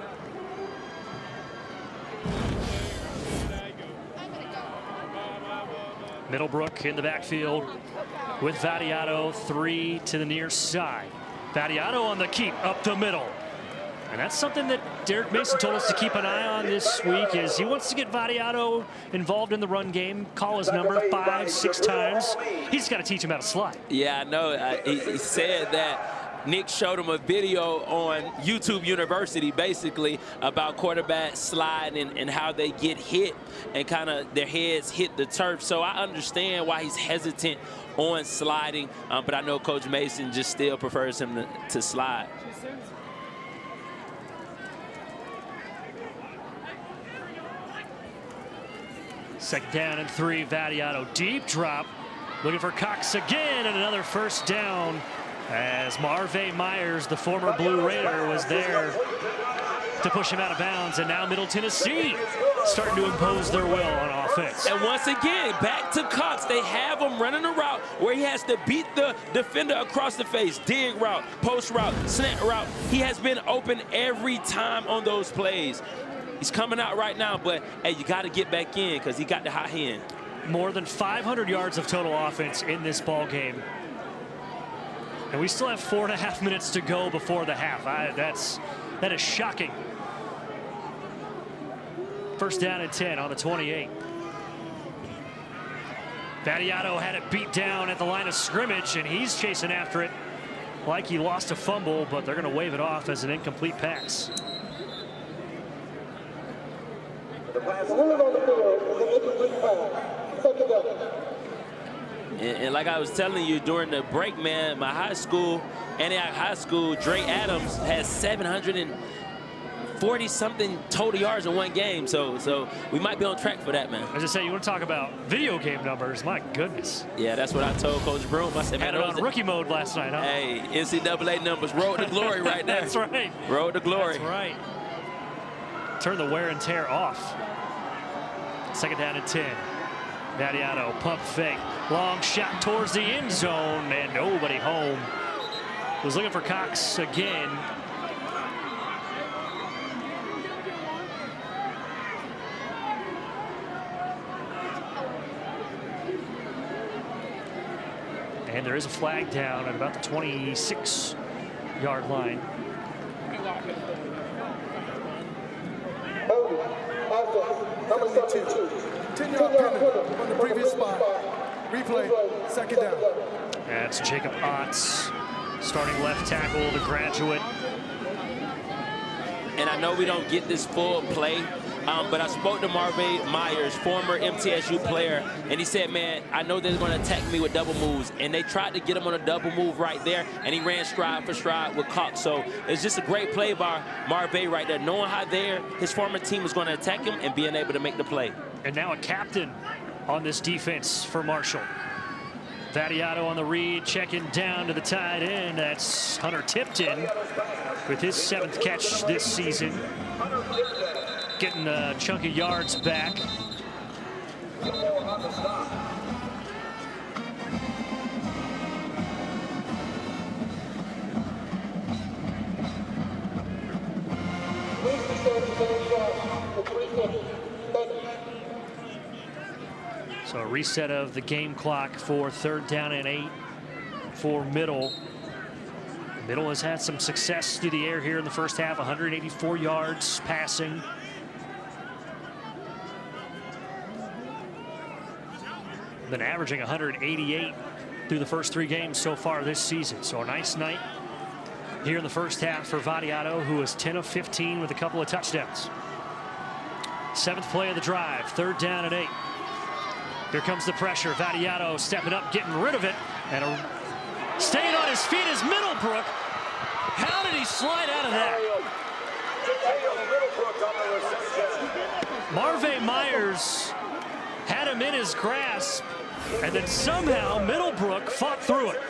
Middlebrook in the backfield with Vattiato, 3 to the near side. Vattiato on the keep up the middle. And that's something that Derek Mason told us to keep an eye on this week, is he wants to get Vattiato involved in the run game, call his number 5, 6 times. He's got to teach him how to slide. Yeah, I know. He said that Nick showed him a video on YouTube University, basically, about quarterbacks sliding and how they get hit and kind of their heads hit the turf. So I understand why he's hesitant on sliding, but I know Coach Mason just still prefers him to slide. Second down and 3, Vattiato, deep drop, looking for Cox again, and another 1st down, as Marvay Myers, the former Blue Raider, was there to push him out of bounds. And now Middle Tennessee starting to impose their will on offense. And once again, back to Cox. They have him running a route where he has to beat the defender across the face. Dig route, post route, slant route. He has been open every time on those plays. He's coming out right now, but hey, you got to get back in because he got the hot hand. More than 500 yards of total offense in this ball game. And we still have 4.5 minutes to go before the half. That is shocking. 1st down and 10 on the 28. Vattiato had it beat down at the line of scrimmage, and he's chasing after it like he lost a fumble, but they're going to wave it off as an incomplete pass. And like I was telling you during the break, man, my high school, Antioch High School, Dre Adams has 740-something total yards in one game. So we might be on track for that, man. As I say, you want to talk about video game numbers? My goodness. Yeah, that's what I told Coach Broom. I said, man, had it on rookie mode last night, huh? Hey, NCAA numbers, road to glory right there. That's right. Road to glory. That's right. Turn the wear and tear off. 2nd down and 10. Vattiato, pump fake, long shot towards the end zone, and nobody home. Was looking for Cox again. And there is a flag down at about the 26-yard line. Number 72. 10-yard penalty on the previous spot. Replay, 2nd down. That's Jacob Otts, starting left tackle, the graduate. And I know we don't get this full play, but I spoke to Marvay Myers, former MTSU player, and he said, man, I know they're going to attack me with double moves. And they tried to get him on a double move right there, and he ran stride for stride with Cox. So it's just a great play by Marvay right there, knowing how his former team was going to attack him and being able to make the play. And now a captain on this defense for Marshall. Vattiato on the read, checking down to the tight end. That's Hunter Tipton with his 7th catch this season. Getting a chunk of yards back. So a reset of the game clock for 3rd down and 8 for Middle. Middle has had some success through the air here in the first half, 184 yards passing. Been averaging 188 through the first 3 games so far this season. So a nice night here in the first half for Vattiato, who is 10 of 15 with a couple of touchdowns. 7th play of the drive, 3rd down and 8. Here comes the pressure. Vadiato stepping up, getting rid of it, and staying on his feet is Middlebrook. How did he slide out of that? Marvay Myers had him in his grasp, and then somehow Middlebrook fought through it.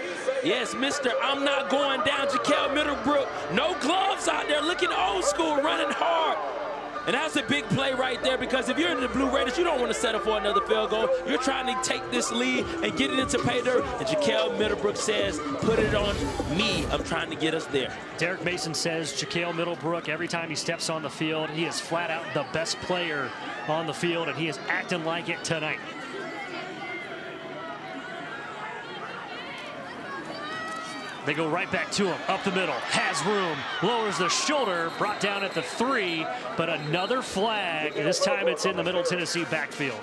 Yes, Mr. I'm not going down, JaQuel Middlebrook. No gloves out there, looking old school, running hard. And that's a big play right there, because if you're in the Blue Raiders, you don't want to settle for another field goal. You're trying to take this lead and get it into pay dirt. And JaQuel Middlebrook says, put it on me. I'm trying to get us there. Derek Mason says JaQuel Middlebrook, every time he steps on the field, he is flat out the best player on the field, and he is acting like it tonight. They go right back to him, up the middle, has room, lowers the shoulder, brought down at the 3, but another flag. This time it's in the Middle Tennessee backfield.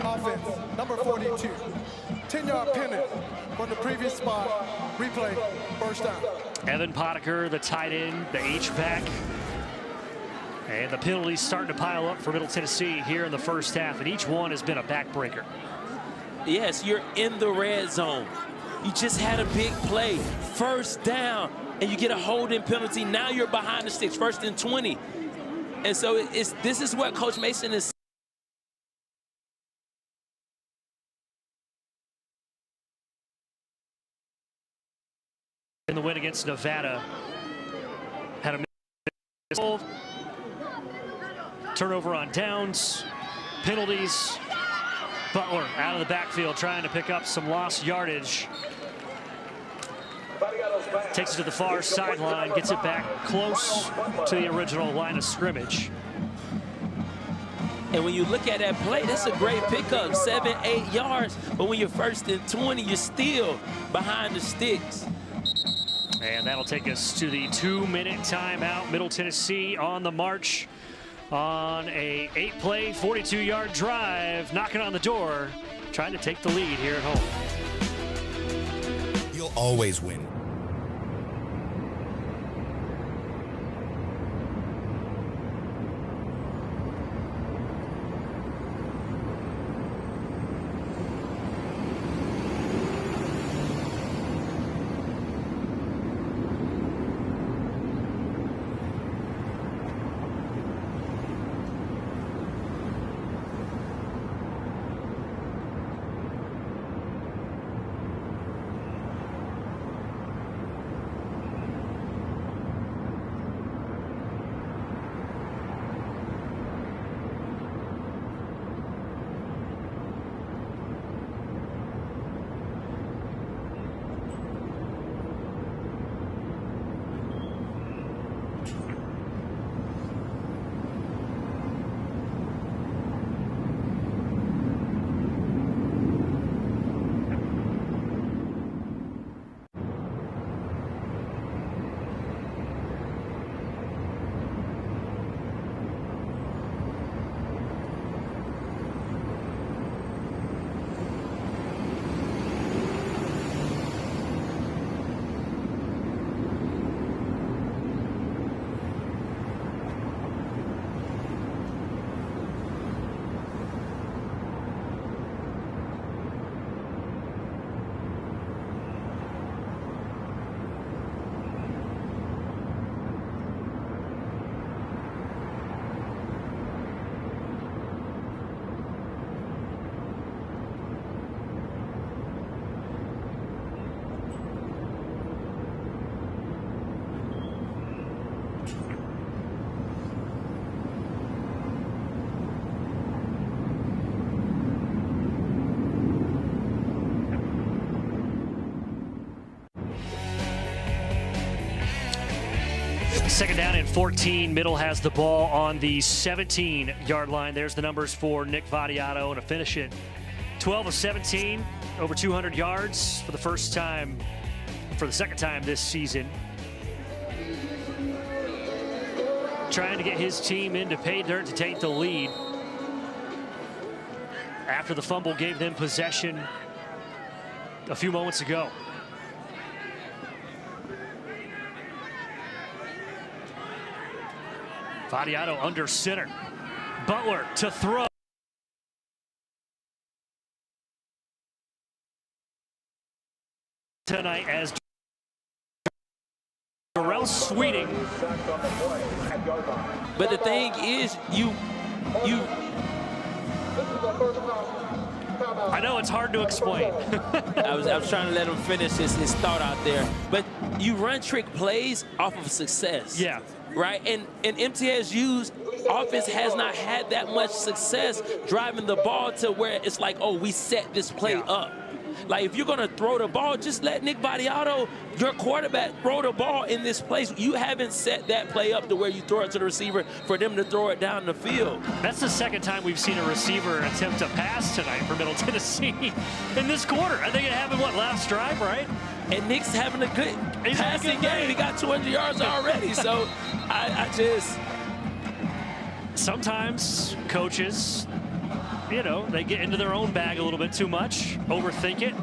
Offense, number 42. 10-yard penalty from the previous spot. Replay, first down. Evan Potiker, the tight end, the H-back. And the penalties starting to pile up for Middle Tennessee here in the first half, and each one has been a backbreaker. Yes, you're in the red zone. You just had a big play, first down, and you get a holding penalty. Now you're behind the sticks, 1st and 20. And so this is what Coach Mason is. In the win against Nevada, had a turnover on downs, penalties. Butler out of the backfield trying to pick up some lost yardage. Takes it to the far sideline, gets it back close to the original line of scrimmage. And when you look at that play, that's a great pickup, 7, 8 yards. But when you're 1st and 20, you're still behind the sticks. And that'll take us to the 2-minute timeout. Middle Tennessee on the march on a 8-play, 42-yard drive, knocking on the door, trying to take the lead here at home. You'll always win. Second down and 14. Middle has the ball on the 17-yard line. There's the numbers for Nick Vadiato, and to finish it, 12 of 17, over 200 yards for the first time, for the second time this season. Trying to get his team into pay dirt to take the lead. After the fumble gave them possession a few moments ago. Vadiato under center. Butler to throw. Tonight as Darrell Sweeting. But the thing is, I know it's hard to explain. I was trying to let him finish his thought out there. But you run trick plays off of success. Yeah. Right? And MTSU's offense has not had that much success driving the ball to where it's like, oh, we set this play up. Like, if you're going to throw the ball, just let Nick Vadiato, your quarterback, throw the ball in this place. You haven't set that play up to where you throw it to the receiver for them to throw it down the field. That's the second time we've seen a receiver attempt a pass tonight for Middle Tennessee in this quarter. I think it happened, last drive, right? And Nick's having a good passing game. He got 200 yards already. So I just... Sometimes coaches, they get into their own bag a little bit too much, overthink it.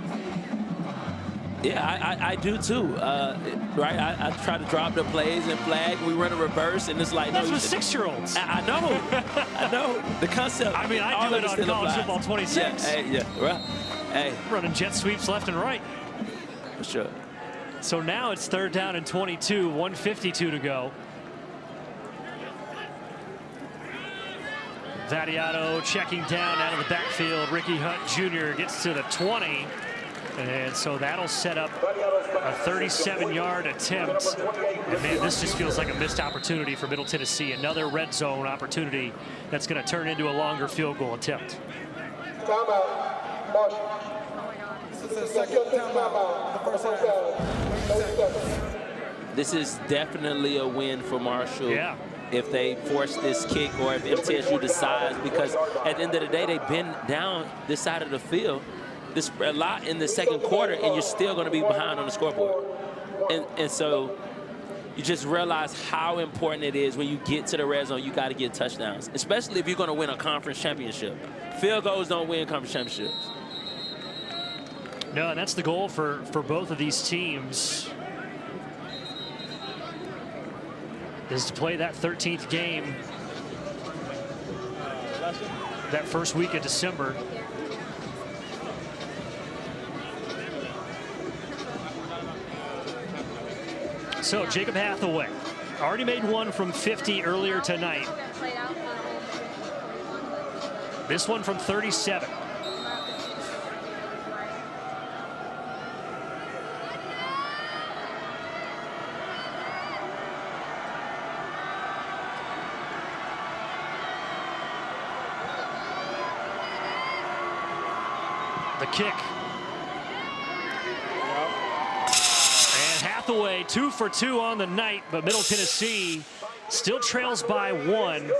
Yeah, I do too. Right? I try to drop the plays and flag. We run a reverse, and it's like, that's for 6-year-olds. I know. I know. The concept. I mean, I do it on College Football 26. Yeah, right. Hey. Running jet sweeps left and right. For sure. So now it's 3rd down and 22, 1:52 to go. Vadiato checking down out of the backfield. Ricky Hunt Jr. gets to the 20. And so that'll set up a 37-yard attempt. And man, this just feels like a missed opportunity for Middle Tennessee. Another red zone opportunity that's going to turn into a longer field goal attempt. Timeout. Marshall. This is the second timeout. The first half. This is definitely a win for Marshall. Yeah. If they force this kick or if MTSU decides, because at the end of the day, they've been down this side of the field this a lot in the second quarter, and you're still going to be behind on the scoreboard. And so you just realize how important it is when you get to the red zone, you got to get touchdowns, especially if you're going to win a conference championship. Field goals don't win conference championships. No, and that's the goal for both of these teams, is to play that 13th game that first week of December. So Jacob Hathaway already made one from 50 earlier tonight. This one from 37. The kick. And Hathaway 2 for 2 on the night, but Middle Tennessee still trails by 1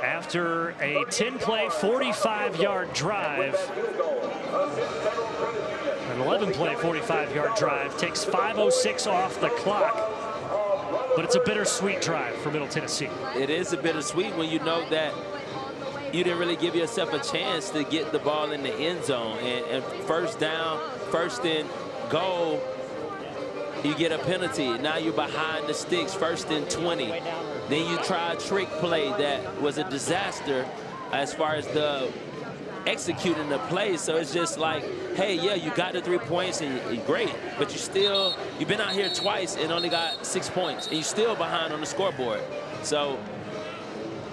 after a 10-play, 45-yard drive. An 11-play, 45-yard drive takes 5:06 off the clock, but it's a bittersweet drive for Middle Tennessee. It is a bittersweet when you know that you didn't really give yourself a chance to get the ball in the end zone. And first down, first and goal, you get a penalty. Now you're behind the sticks, 1st and 20. Then you try a trick play that was a disaster as far as the executing the play. So it's just like, hey, yeah, you got the 3 points and you're great, but you've been out here twice and only got 6 points, and you're still behind on the scoreboard. So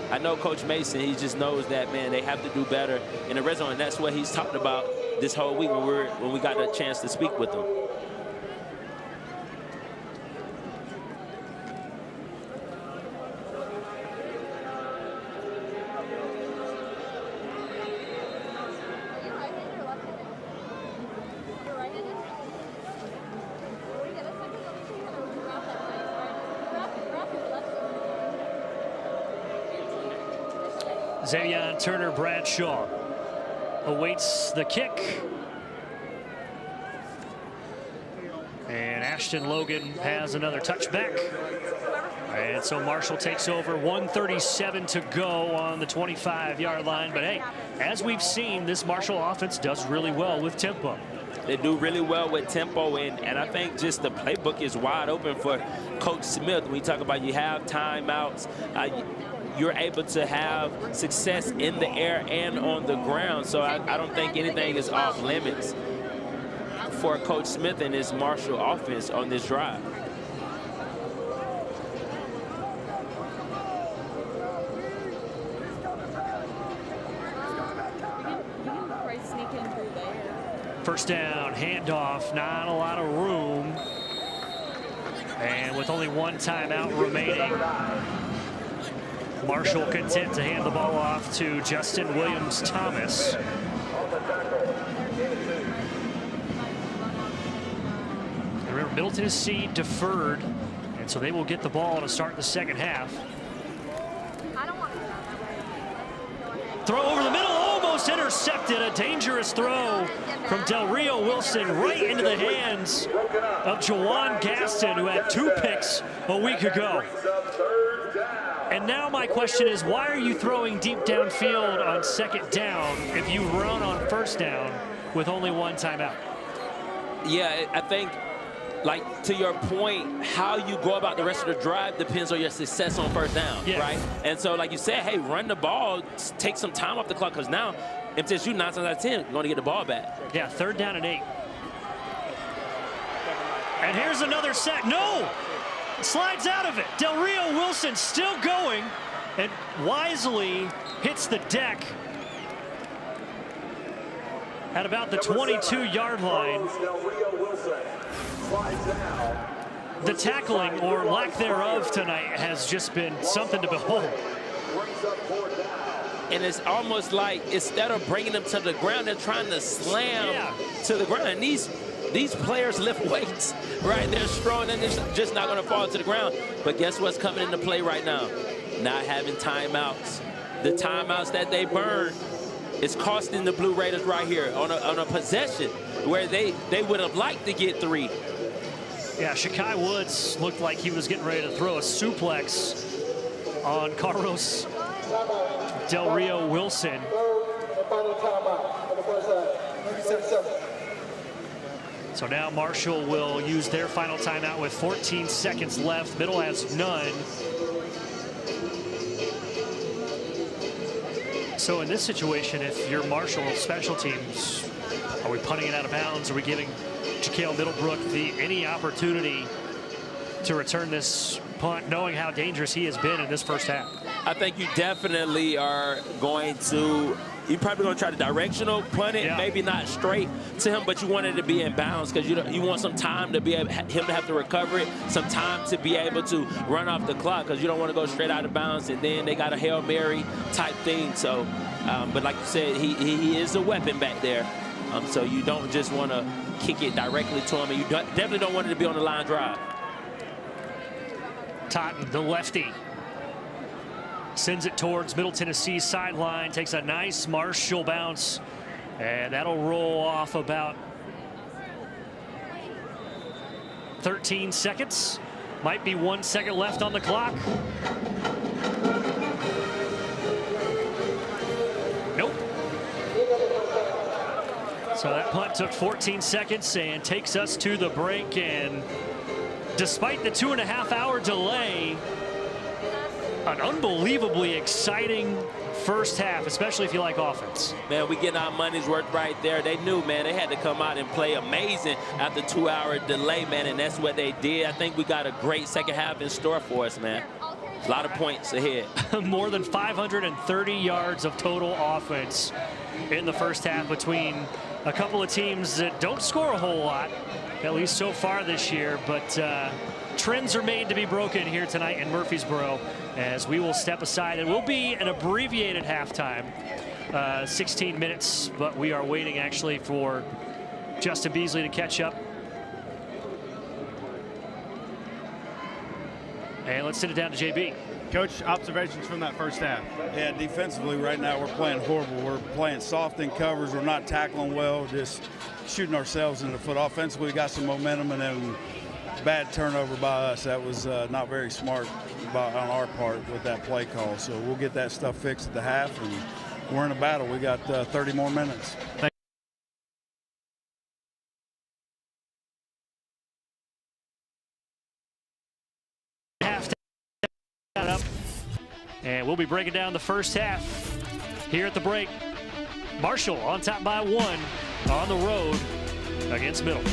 I know Coach Mason, he just knows that, man, they have to do better in the red zone, and that's what he's talked about this whole week when we got a chance to speak with him. Zavion Turner Bradshaw awaits the kick. And Ashton Logan has another touchback. And so Marshall takes over, 1:37 to go on the 25-yard line. But hey, as we've seen, this Marshall offense does really well with tempo. They do really well with tempo, and I think just the playbook is wide open for Coach Smith. When you talk about you have timeouts, you're able to have success in the air and on the ground. So I don't think anything is off limits for Coach Smith and his Marshall offense on this drive. First down, handoff, not a lot of room. And with only one timeout remaining, Marshall content to hand the ball off to Justin Williams-Thomas. Remember, Middle Tennessee deferred, and so they will get the ball to start the second half. Throw over the middle, almost intercepted. A dangerous throw from Del Rio Wilson right into the hands of Jawan Gaston, who had 2 picks a week ago. And now my question is, why are you throwing deep downfield on second down if you run on first down with only one timeout? Yeah, I think, like, to your point, how you go about the rest of the drive depends on your success on first down, right? And so, like you said, hey, run the ball, take some time off the clock, because now, MTSU 9 times out of 10, you're going to get the ball back. Yeah, 3rd down and 8. And here's another sack. No! Slides out of it. Del Rio Wilson still going, and wisely hits the deck at about the 22-yard line. The tackling, or lack thereof, tonight has just been something to behold. And it's almost like, instead of bringing them to the ground, they're trying to slam to the ground. And these players lift weights, right? They're strong and they're just not going to fall to the ground. But guess what's coming into play right now? Not having timeouts. The timeouts that they burn is costing the Blue Raiders right here on a possession where they would have liked to get 3. Yeah, Shakai Woods looked like he was getting ready to throw a suplex on Carlos Del Rio Wilson. So now Marshall will use their final timeout with 14 seconds left. Middle has none. So in this situation, if you're Marshall special teams, are we punting it out of bounds? Are we giving Jaquel Middlebrook any opportunity to return this punt, knowing how dangerous he has been in this first half? I think you definitely are going to, you're probably going to try to directional punt it, maybe not straight to him, but you want it to be in bounds, because you want some time to be able, him to have to recover it, some time to be able to run off the clock, because you don't want to go straight out of bounds and then they got a Hail Mary type thing. So, but like you said, he is a weapon back there. So you don't just want to kick it directly to him, and you definitely don't want it to be on the line drive. Totten, the lefty, sends it towards Middle Tennessee's sideline, takes a nice Marshall bounce, and that'll roll off about 13 seconds. Might be 1 second left on the clock. Nope. So that punt took 14 seconds and takes us to the break. And despite the 2.5-hour delay, an unbelievably exciting first half, especially if you like offense. Man, we getting our money's worth right there. They knew, man, they had to come out and play amazing after 2-hour delay, man, and that's what they did. I think we got a great second half in store for us, man. A lot of points ahead. More than 530 yards of total offense in the first half between a couple of teams that don't score a whole lot, at least so far this year, but trends are made to be broken here tonight in Murfreesboro, as we will step aside. It will be an abbreviated halftime, 16 minutes, but we are waiting actually for Justin Beasley to catch up. And let's send it down to JB. Coach, observations from that first half. Yeah, defensively right now we're playing horrible. We're playing soft in covers. We're not tackling well, just shooting ourselves in the foot. Offensively, we got some momentum, and then bad turnover by us. That was not very smart on our part with that play call. So we'll get that stuff fixed at the half, and we're in a battle. We got 30 more minutes. And And we'll be breaking down the first half here at the break. Marshall on top by 1 on the road against Middle.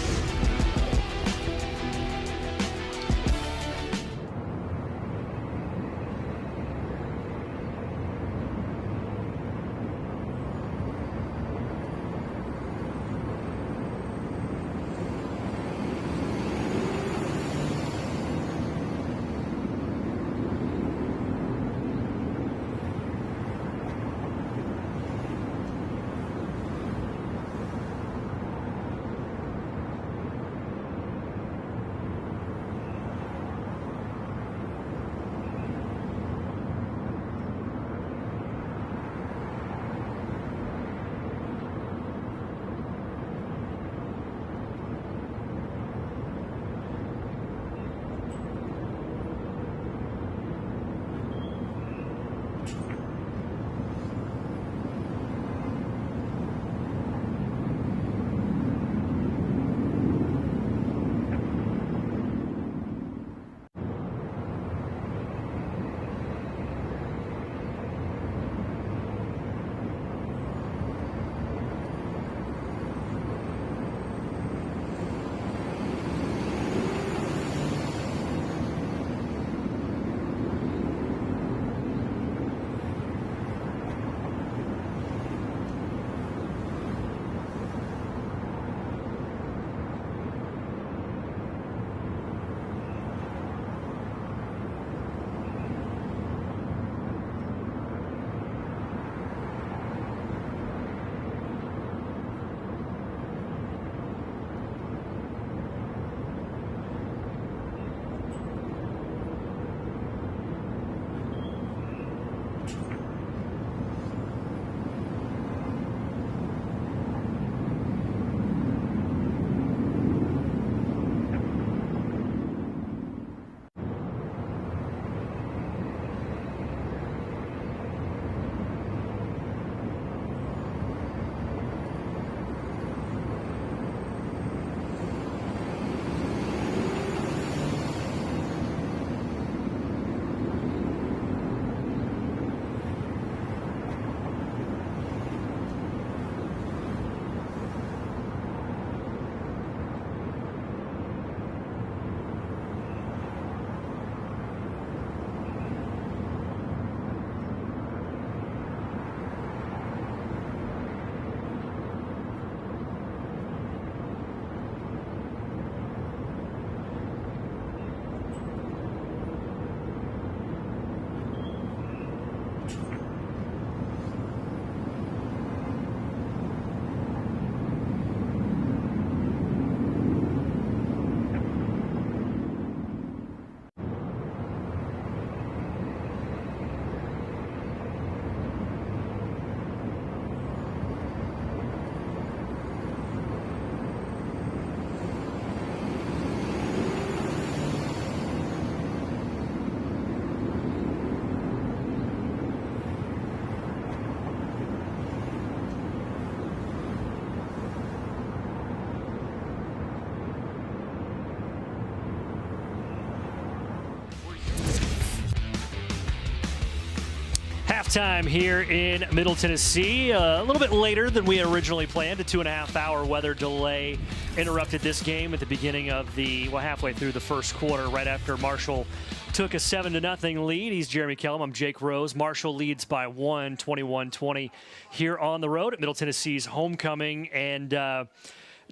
Halftime here in Middle Tennessee. A little bit later than we had originally planned. A 2.5-hour weather delay interrupted this game at the beginning of halfway through the first quarter, right after Marshall took a 7-0 lead. He's Jeremy Kellum. I'm Jake Rose. Marshall leads by 1, 21-20 here on the road at Middle Tennessee's homecoming. And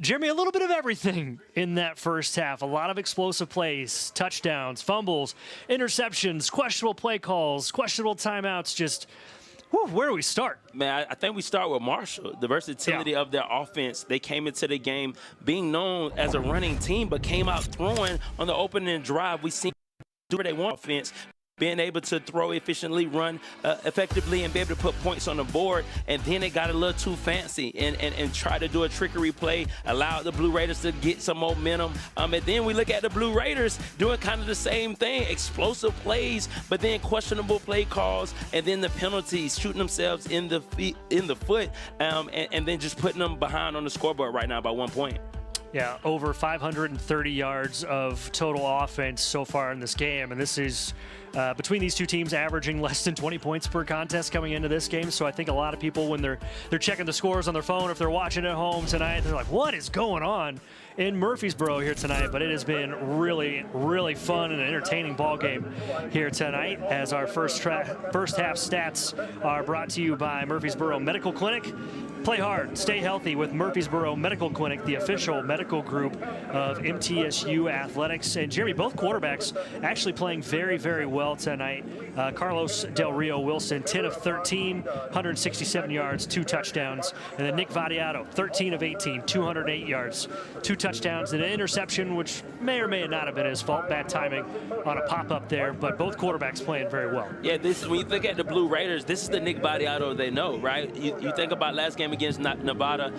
Jeremy, a little bit of everything in that first half. A lot of explosive plays, touchdowns, fumbles, interceptions, questionable play calls, questionable timeouts. Just, where do we start? Man, I think we start with Marshall. The versatility of their offense. They came into the game being known as a running team, but came out throwing on the opening drive. We seen do what they want offense. Being able to throw efficiently, run effectively, and be able to put points on the board. And then it got a little too fancy and try to do a trickery play, allow the Blue Raiders to get some momentum. And then we look at the Blue Raiders doing kind of the same thing, explosive plays, but then questionable play calls, and then the penalties, shooting themselves in the foot, and then just putting them behind on the scoreboard right now by 1 point. Yeah, over 530 yards of total offense so far in this game. And this is between these two teams averaging less than 20 points per contest coming into this game. So I think a lot of people, when they're checking the scores on their phone, if they're watching at home tonight, they're like, what is going on in Murfreesboro here tonight? But it has been really, really fun and an entertaining ball game here tonight, as our first half stats are brought to you by Murfreesboro Medical Clinic. Play hard, stay healthy with Murfreesboro Medical Clinic, the official medical group of MTSU Athletics. And Jeremy, both quarterbacks actually playing very, very well tonight. Carlos Del Rio Wilson, 10 of 13, 167 yards, 2 touchdowns. And then Nick Vadiato, 13 of 18, 208 yards, 2 touchdowns, and an interception, which may or may not have been his fault. Bad timing on a pop-up there, but both quarterbacks playing very well. Yeah, when you think at the Blue Raiders, this is the Nick Vadiato they know, right? You think about last game against Nevada,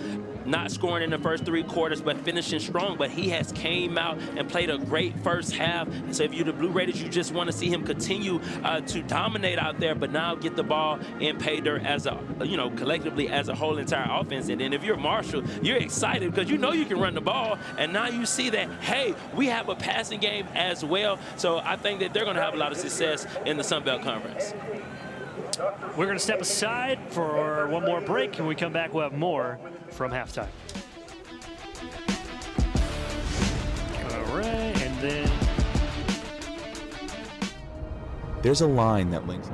not scoring in the first 3 quarters, but finishing strong. But he has came out and played a great first half. So if you're the Blue Raiders, you just want to see him continue to dominate out there, but now get the ball in pay dirt as a, collectively as a whole entire offense. And then if you're Marshall, you're excited because you know you can run the ball. And now you see that, hey, we have a passing game as well. So I think that they're going to have a lot of success in the Sun Belt Conference. We're going to step aside for one more break. When we come back, we'll have more from halftime. All right, and then there's a line that links.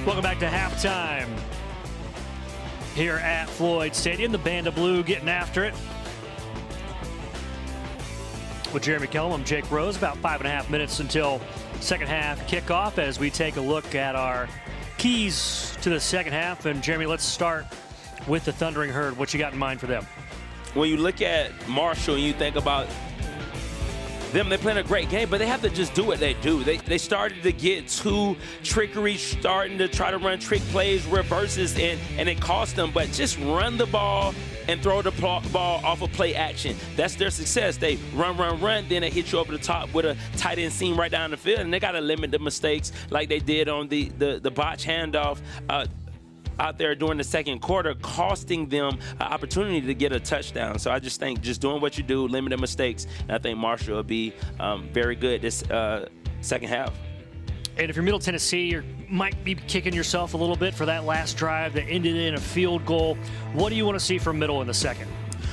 Welcome back to halftime here at Floyd Stadium. The Band of Blue getting after it with Jeremy Kellum, Jake Rose. About 5.5 minutes until second half kickoff as we take a look at our keys to the second half. And Jeremy, let's start with the Thundering Herd. What you got in mind for them? When you look at Marshall and you think about them, they're playing a great game, but they have to just do what they do. They started to get too trickery, starting to try to run trick plays, reverses, and it cost them. But just run the ball and throw the ball off of play action. That's their success. They run, then they hit you over the top with a tight end seam right down the field, and they got to limit the mistakes like they did on the botch handoff out there during the second quarter, costing them an opportunity to get a touchdown. So I just think just doing what you do, limiting mistakes, and I think Marshall will be very good this second half. And if you're Middle Tennessee, you might be kicking yourself a little bit for that last drive that ended in a field goal. What do you want to see from Middle in the second?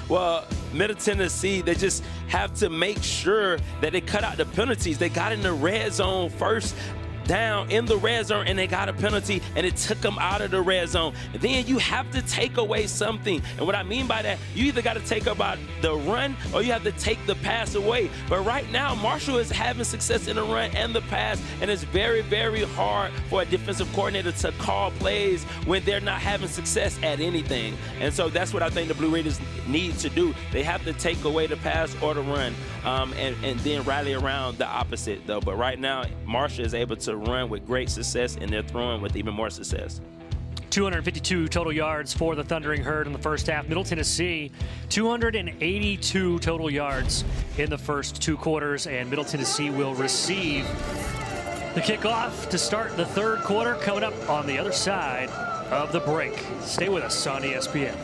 Well, Middle Tennessee, they just have to make sure that they cut out the penalties. They got in the red zone first down in the red zone, and they got a penalty, and it took them out of the red zone. And then you have to take away something. And what I mean by that, you either got to take about the run or you have to take the pass away. But right now, Marshall is having success in the run and the pass, and it's very, very hard for a defensive coordinator to call plays when they're not having success at anything. And so that's what I think the Blue Raiders need to do. They have to take away the pass or the run, and then rally around the opposite, though. But right now, Marshall is able to run with great success, and they're throwing with even more success. 252 total yards for the Thundering Herd in the first half. Middle Tennessee, 282 total yards in the first two quarters, and Middle Tennessee will receive the kickoff to start the third quarter coming up on the other side of the break. Stay with us on ESPN.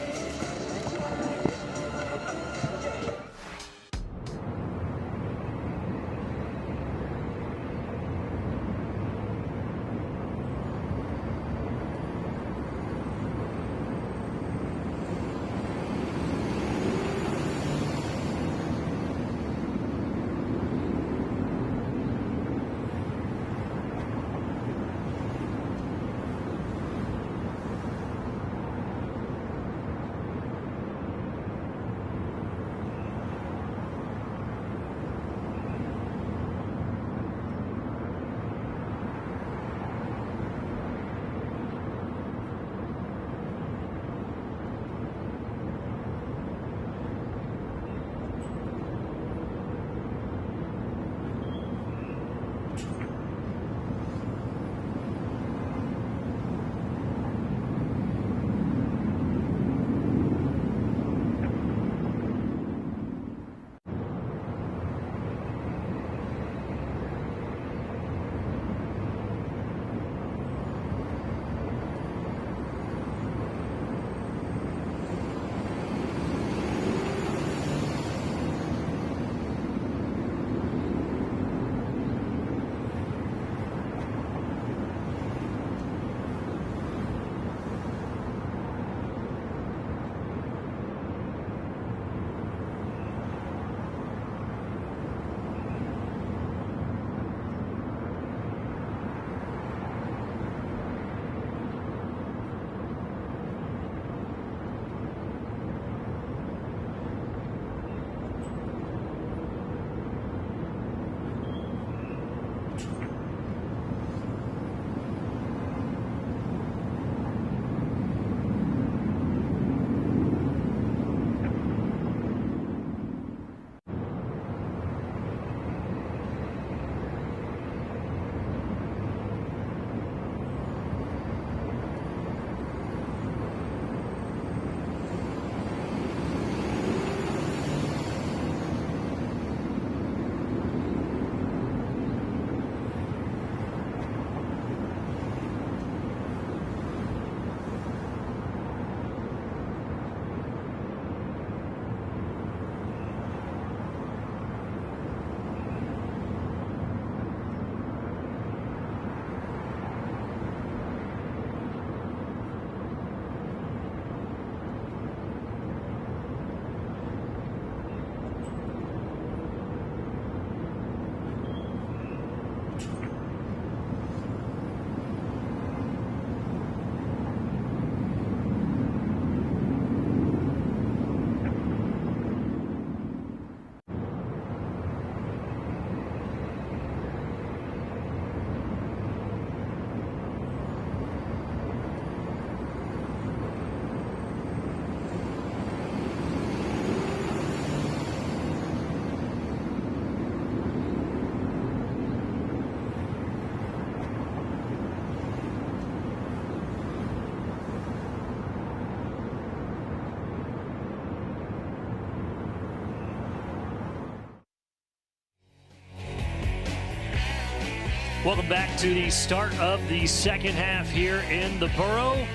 Welcome back to the start of the second half here in the Borough.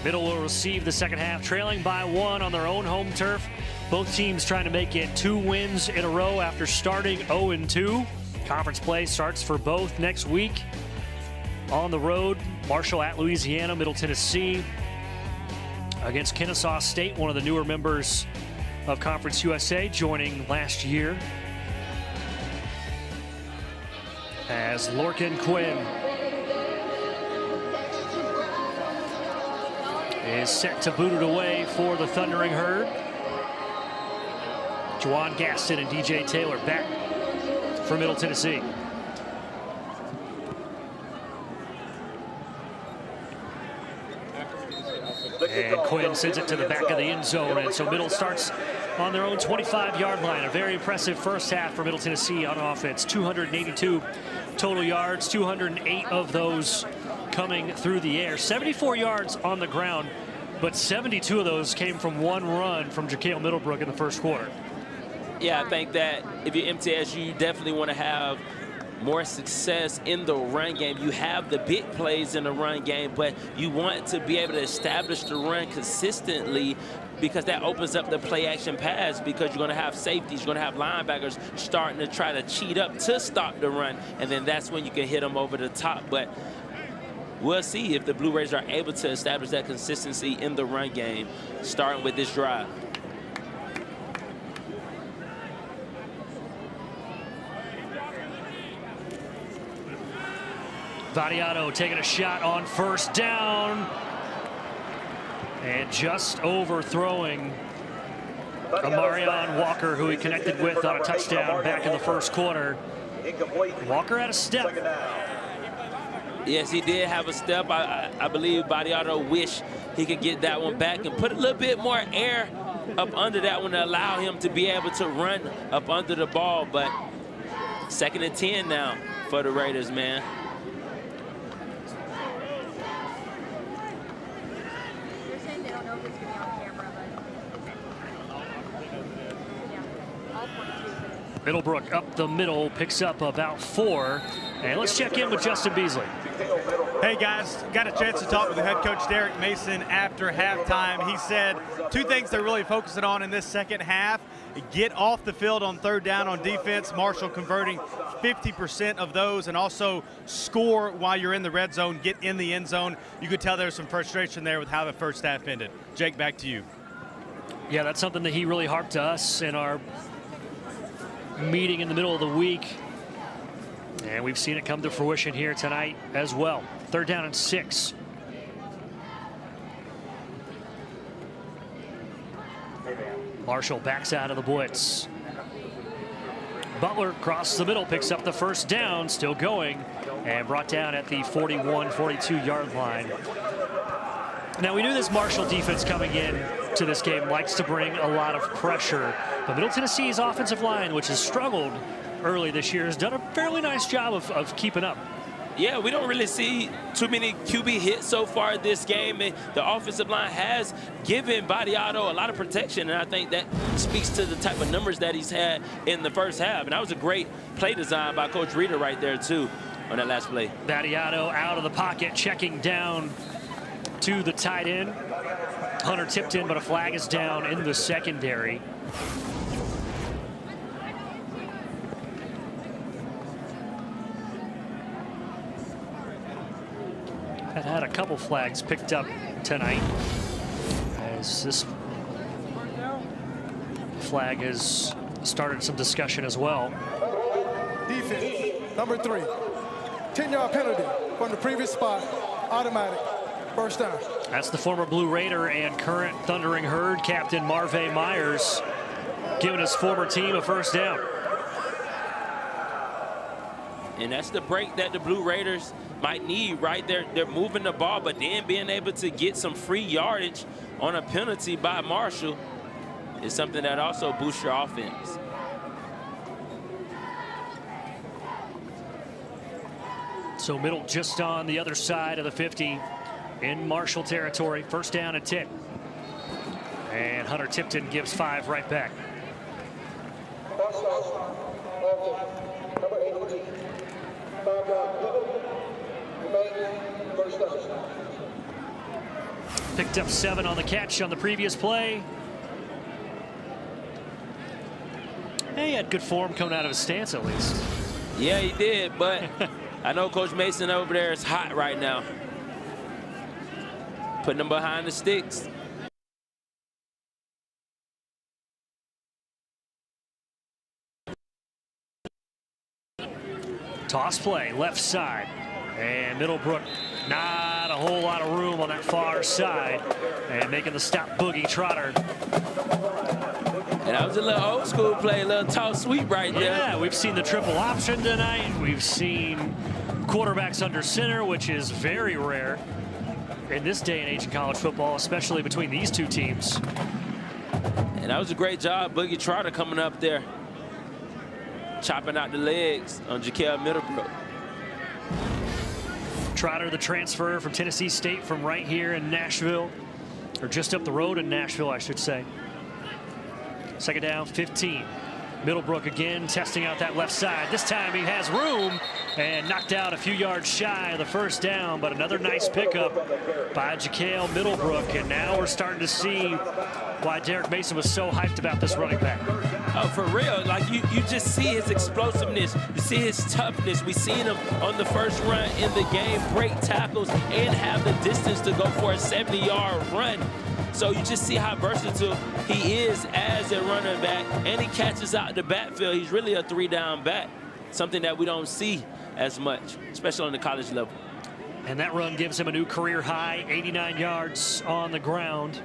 Middle will receive the second half, trailing by 1 on their own home turf. Both teams trying to make it 2 wins in a row after starting 0-2. Conference play starts for both next week. On the road, Marshall at Louisiana, Middle Tennessee against Kennesaw State, one of the newer members of Conference USA, joining last year. As Lorcan Quinn is set to boot it away for the Thundering Herd. Juwan Gaston and DJ Taylor back for Middle Tennessee. And Quinn sends it to the back of the end zone, and so Middle starts on their own 25-yard line. A very impressive first half for Middle Tennessee on offense. 282 total yards, 208 of those coming through the air. 74 yards on the ground, but 72 of those came from one run from Jaquel Middlebrook in the first quarter. Yeah, I think that if you're MTSU, you definitely want to have more success in the run game. You have the big plays in the run game, but you want to be able to establish the run consistently, because that opens up the play action pass, because you're going to have safeties, you're going to have linebackers starting to try to cheat up to stop the run, and then that's when you can hit them over the top. But we'll see if the Blue Raiders are able to establish that consistency in the run game, starting with this drive. Vadiato taking a shot on first down and just overthrowing Amarion Walker, who he connected with on a touchdown back in the first quarter. Walker had a step. Yes, he did have a step. I believe Vadiato wished he could get that one back and put a little bit more air up under that one to allow him to be able to run up under the ball. But 2nd and 10 now for the Raiders, man. Middlebrook up the middle, picks up about 4. And let's check in with Justin Beasley. Hey guys, got a chance to talk with the head coach Derek Mason after halftime. He said 2 things they're really focusing on in this second half: get off the field on 3rd down on defense, Marshall converting 50% of those, and also score while you're in the red zone, get in the end zone. You could tell there's some frustration there with how the first half ended. Jake, back to you. Yeah, that's something that he really harped to us in our meeting in the middle of the week, and we've seen it come to fruition here tonight as well. 3rd down and 6. Marshall backs out of the blitz. Butler across the middle, picks up the first down, still going, and brought down at the 41-42 yard line. Now, we knew this Marshall defense coming in to this game likes to bring a lot of pressure, but Middle Tennessee's offensive line, which has struggled early this year, has done a fairly nice job of keeping up. Yeah, we don't really see too many QB hits so far this game. And the offensive line has given Vadiato a lot of protection, and I think that speaks to the type of numbers that he's had in the first half. And that was a great play design by Coach Reeder right there, too, on that last play. Vadiato out of the pocket, checking down to the tight end. Hunter Tipton, but a flag is down in the secondary. Had a couple flags picked up tonight, as this flag has started some discussion as well. Defense, number 3. 10-yard penalty from the previous spot, automatic. First down. That's the former Blue Raider and current Thundering Herd captain Marvay Myers, giving his former team a first down. And that's the break that the Blue Raiders might need right there. They're moving the ball, but then being able to get some free yardage on a penalty by Marshall is something that also boosts your offense. So Middle just on the other side of the 50 in Marshall territory. First down and 10. And Hunter Tipton gives 5 right back. Picked up 7 on the catch on the previous play. He had good form coming out of his stance, at least. Yeah, he did, but I know Coach Mason over there is hot right now. Putting them behind the sticks. Toss play, left side. And Middlebrook, not a whole lot of room on that far side. And making the stop, Boogie Trotter. And that was a little old school play, a little toss sweep right there. Yeah, we've seen the triple option tonight. We've seen quarterbacks under center, which is very rare in this day and age in college football, especially between these two teams. And that was a great job, Boogie Trotter coming up there, chopping out the legs on Jaquel Middlebrook. Trotter, the transfer from Tennessee State, from right here in Nashville, or just up the road in Nashville, I should say. Second down, 15. Middlebrook again testing out that left side. This time he has room and knocked out a few yards shy of the first down, but another nice pickup by Jaquel Middlebrook. And now we're starting to see why Derek Mason was so hyped about this running back. Oh, for real. Like, you just see his explosiveness. You see his toughness. We seen him on the first run in the game break tackles and have the distance to go for a 70-yard run. So you just see how versatile he is as a running back, and he catches out the backfield. He's really a 3-down back, something that we don't see as much, especially on the college level. And that run gives him a new career high, 89 yards on the ground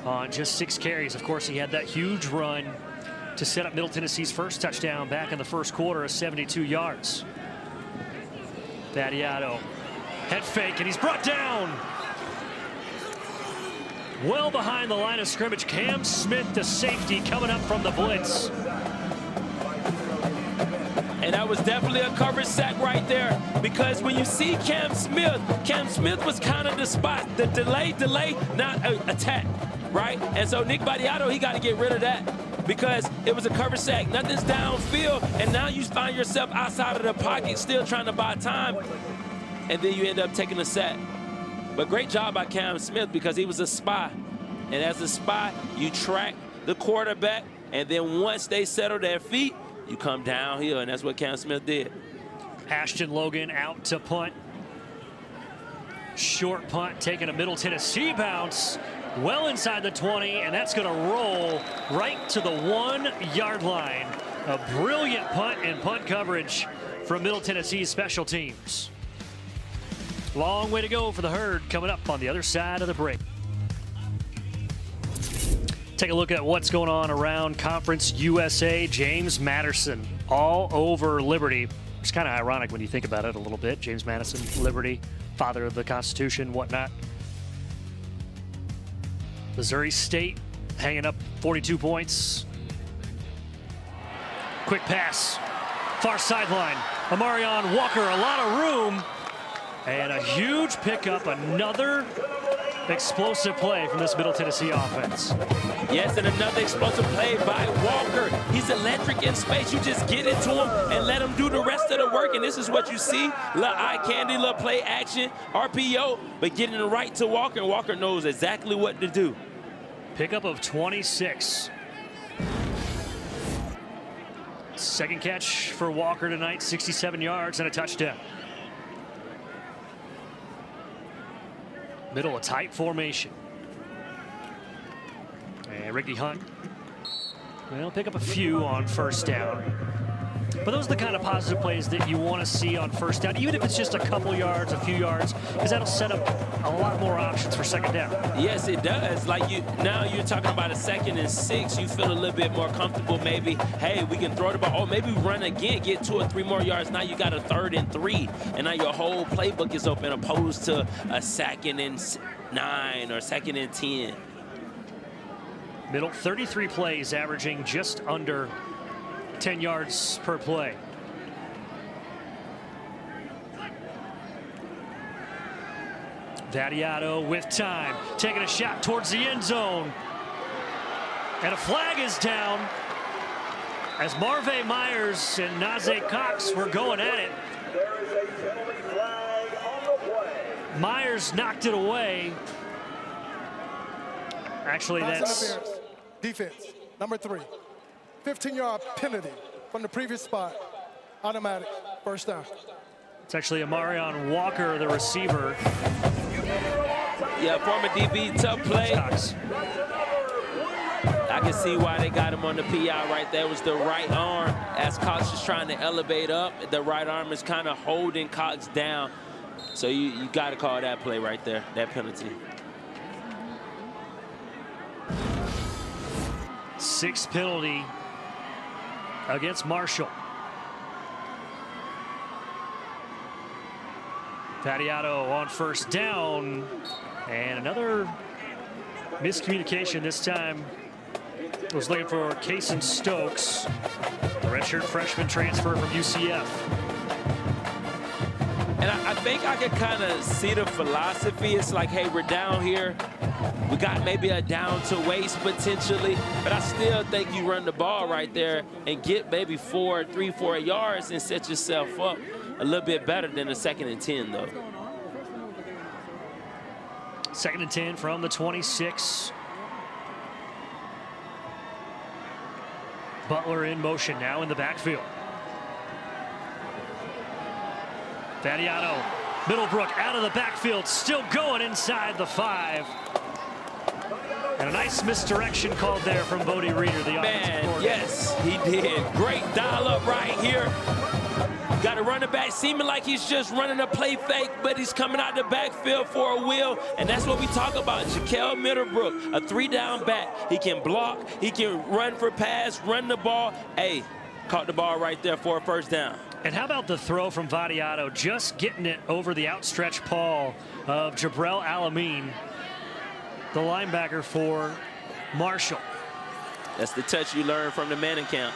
on just 6 carries. Of course, he had that huge run to set up Middle Tennessee's first touchdown back in the first quarter of 72 yards. Battiato, head fake, and he's brought down. Well behind the line of scrimmage, Cam Smith, the safety, coming up from the blitz. And that was definitely a coverage sack right there, because when you see Cam Smith was kind of the spot. The delay, not attack, right? And so Nick Battiato, he got to get rid of that, because it was a coverage sack. Nothing's downfield, and now you find yourself outside of the pocket still trying to buy time, and then you end up taking a sack. But great job by Cam Smith, because he was a spy. And as a spy, you track the quarterback, and then once they settle their feet, you come downhill, and that's what Cam Smith did. Ashton Logan out to punt. Short punt, taking a Middle Tennessee bounce well inside the 20, and that's going to roll right to the 1-yard line. A brilliant punt and punt coverage from Middle Tennessee's special teams. Long way to go for the Herd coming up on the other side of the break. Take a look at what's going on around Conference USA. James Madison all over Liberty. It's kind of ironic when you think about it a little bit. James Madison, Liberty, father of the Constitution, whatnot. Missouri State hanging up 42 points. Quick pass, far sideline. Amarion Walker, a lot of room. And a huge pickup, another explosive play from this Middle Tennessee offense. Yes, and another explosive play by Walker. He's electric in space. You just get it to him and let him do the rest of the work. And this is what you see. Little eye candy, little play action, RPO, but getting it right to Walker. And Walker knows exactly what to do. Pickup of 26. Second catch for Walker tonight, 67 yards and a touchdown. Middle, a tight formation. And Ricky Hunt, well, pick up a few on first down. But those are the kind of positive plays that you want to see on first down, even if it's just a couple yards, a few yards, because that'll set up a lot more options for second down. Yes, it does. Like, now you're talking about a 2nd and 6. You feel a little bit more comfortable. Maybe, hey, we can throw the ball. Oh, maybe run again, get 2 or 3 more yards. Now you got a 3rd and 3, and now your whole playbook is open, opposed to a 2nd and 9 or 2nd and 10. Middle, 33 plays, averaging just under 10 yards per play. Battiato with time, taking a shot towards the end zone. And a flag is down as Marvay Myers and Najee Cox were going at it. There is a penalty flag Myers knocked it away. Actually, Pass that's interference. Defense, number 3. 15-yard penalty from the previous spot. Automatic, first down. it's actually Amarion Walker, the receiver. Yeah, former DB, tough play. Cox. I can see why they got him on the PI right there. It was the right arm as Cox is trying to elevate up. The right arm is kind of holding Cox down. So you got to call that play right there, that penalty. 6th penalty against Marshall. Fadiato on first down, and another miscommunication this time. Was looking for Kason Stokes, the redshirt freshman transfer from UCF. And I think I can kind of see the philosophy. It's like, hey, we're down here. We got maybe a down to waste potentially, but I still think you run the ball right there and get maybe 3, 4 yards and set yourself up a little bit better than a 2nd and 10, though. 2nd and 10 from the 26. Butler in motion now in the backfield. Fadiato, Middlebrook out of the backfield, still going inside the 5. And a nice misdirection called there from Bodie Reeder, the offensive coordinator. Yes, he did. Great dial up right here. Got a running back seeming like he's just running a play fake, but he's coming out the backfield for a wheel, and that's what we talk about. Jaquel Middlebrook, a 3-down back. He can block, he can run for pass, run the ball. Hey, caught the ball right there for a first down. And how about the throw from Vadiato, just getting it over the outstretched paw of Jabril Alameen, the linebacker for Marshall. That's the touch you learn from the Manning camp.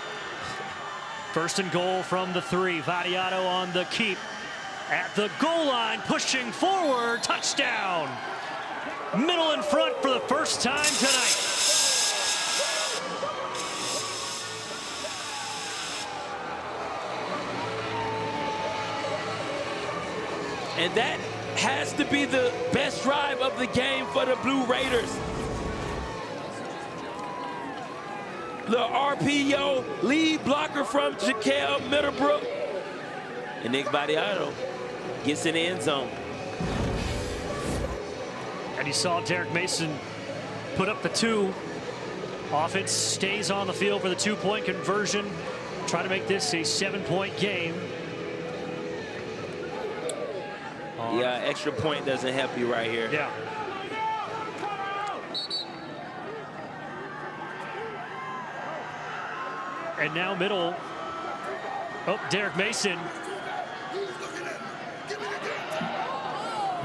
1st and goal from the 3. Vadiato on the keep at the goal line, pushing forward, touchdown. Middle in front for the first time tonight. And that has to be the best drive of the game for the Blue Raiders. The RPO lead blocker from Jaquel Middlebrook. And Nick Vadiato gets in the end zone. And you saw Derek Mason put up the 2. Offense stays on the field for the 2-point conversion. Try to make this a 7-point game. Yeah, extra point doesn't help you right here. Yeah. And now middle. Oh, Derek Mason.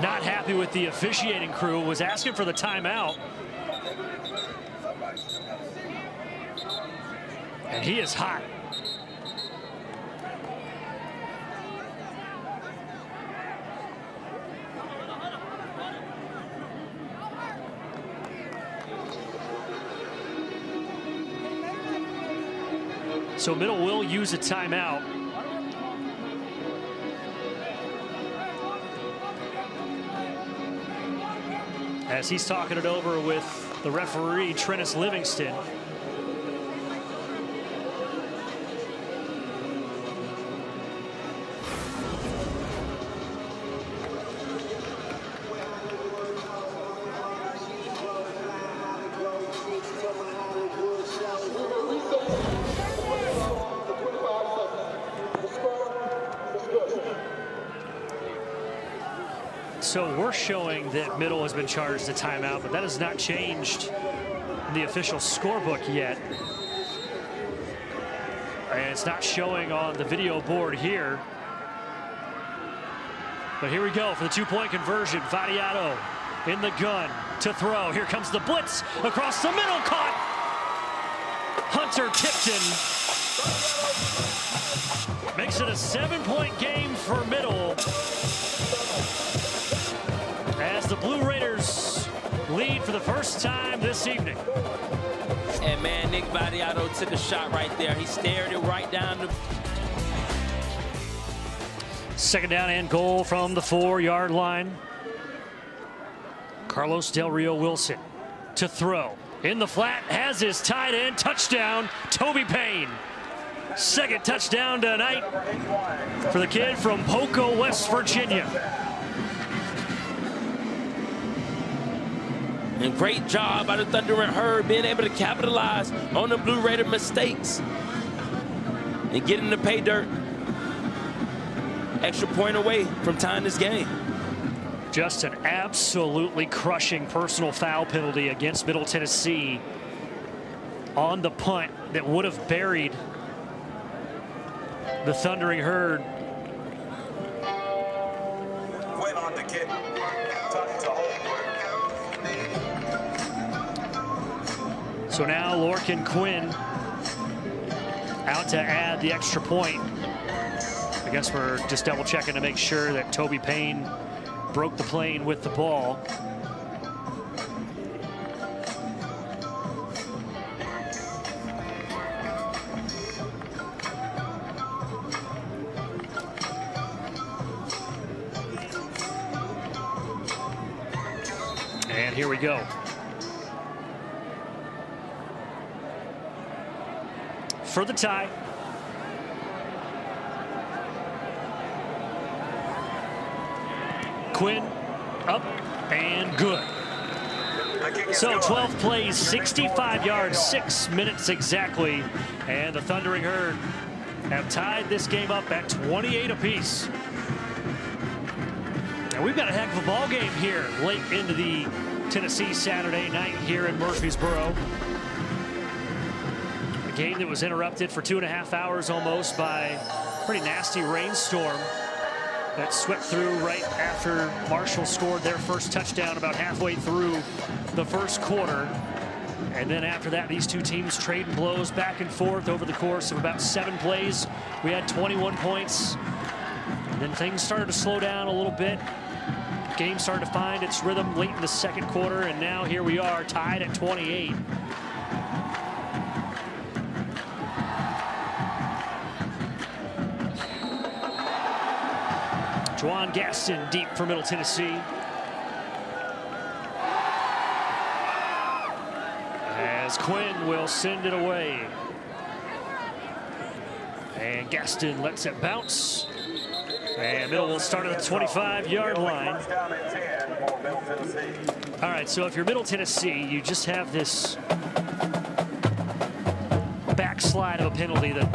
Not happy with the officiating crew, was asking for the timeout. And he is hot. So middle will use a timeout. As he's talking it over with the referee, Trennis Livingston. So we're showing that middle has been charged a timeout, but that has not changed in the official scorebook yet. And it's not showing on the video board here. But here we go for the 2-point conversion. Vadiato in the gun to throw. Here comes the blitz across the middle, caught. Hunter Tipton makes it a 7-point game for middle, as the Blue Raiders lead for the first time this evening. And man, Nick Vadiato took a shot right there. He stared it right down the... 2nd down and goal from the 4-yard line. Carlos Del Rio Wilson to throw. In the flat, has his tight end. Touchdown, Toby Payne. Second touchdown tonight for the kid from Poco, West Virginia. And great job by the Thundering Herd being able to capitalize on the Blue Raider mistakes and getting the pay dirt. Extra point away from tying this game. Just an absolutely crushing personal foul penalty against Middle Tennessee on the punt that would have buried the Thundering Herd. Quinn on the kick. So now Lorcan Quinn out to add the extra point. I guess we're just double checking to make sure that Toby Payne broke the plane with the ball. And here we go. For the tie. Quinn up and good. So 12 plays, 65 yards, 6 minutes exactly. And the Thundering Herd have tied this game up at 28 apiece. And we've got a heck of a ball game here late into the Tennessee Saturday night here in Murfreesboro. A game that was interrupted for 2.5 hours almost by a pretty nasty rainstorm that swept through right after Marshall scored their first touchdown about halfway through the first quarter. And then after that, these two teams trading blows back and forth over the course of about 7 plays. We had 21 points. And then things started to slow down a little bit. Game started to find its rhythm late in the second quarter, and now here we are tied at 28. Juwan Gaston deep for Middle Tennessee. As Quinn will send it away. And Gaston lets it bounce. And Middle will start at the 25-yard line. All right, so if you're Middle Tennessee, you just have this backslide of a penalty that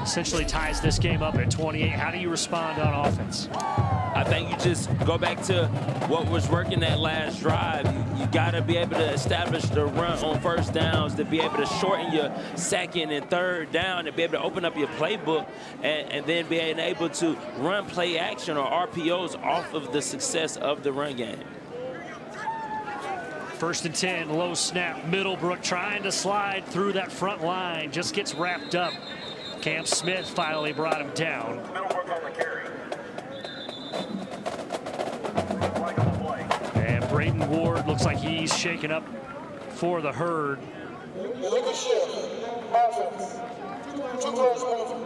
essentially ties this game up at 28. How do you respond on offense? I think you just go back to what was working that last drive. You got to be able to establish the run on first downs, to be able to shorten your second and third down, to be able to open up your playbook, and then being able to run play action or RPOs off of the success of the run game. 1st and 10, low snap, Middlebrook trying to slide through that front line, just gets wrapped up. Cam Smith finally brought him down. And Braden Ward looks like he's shaken up for the Herd.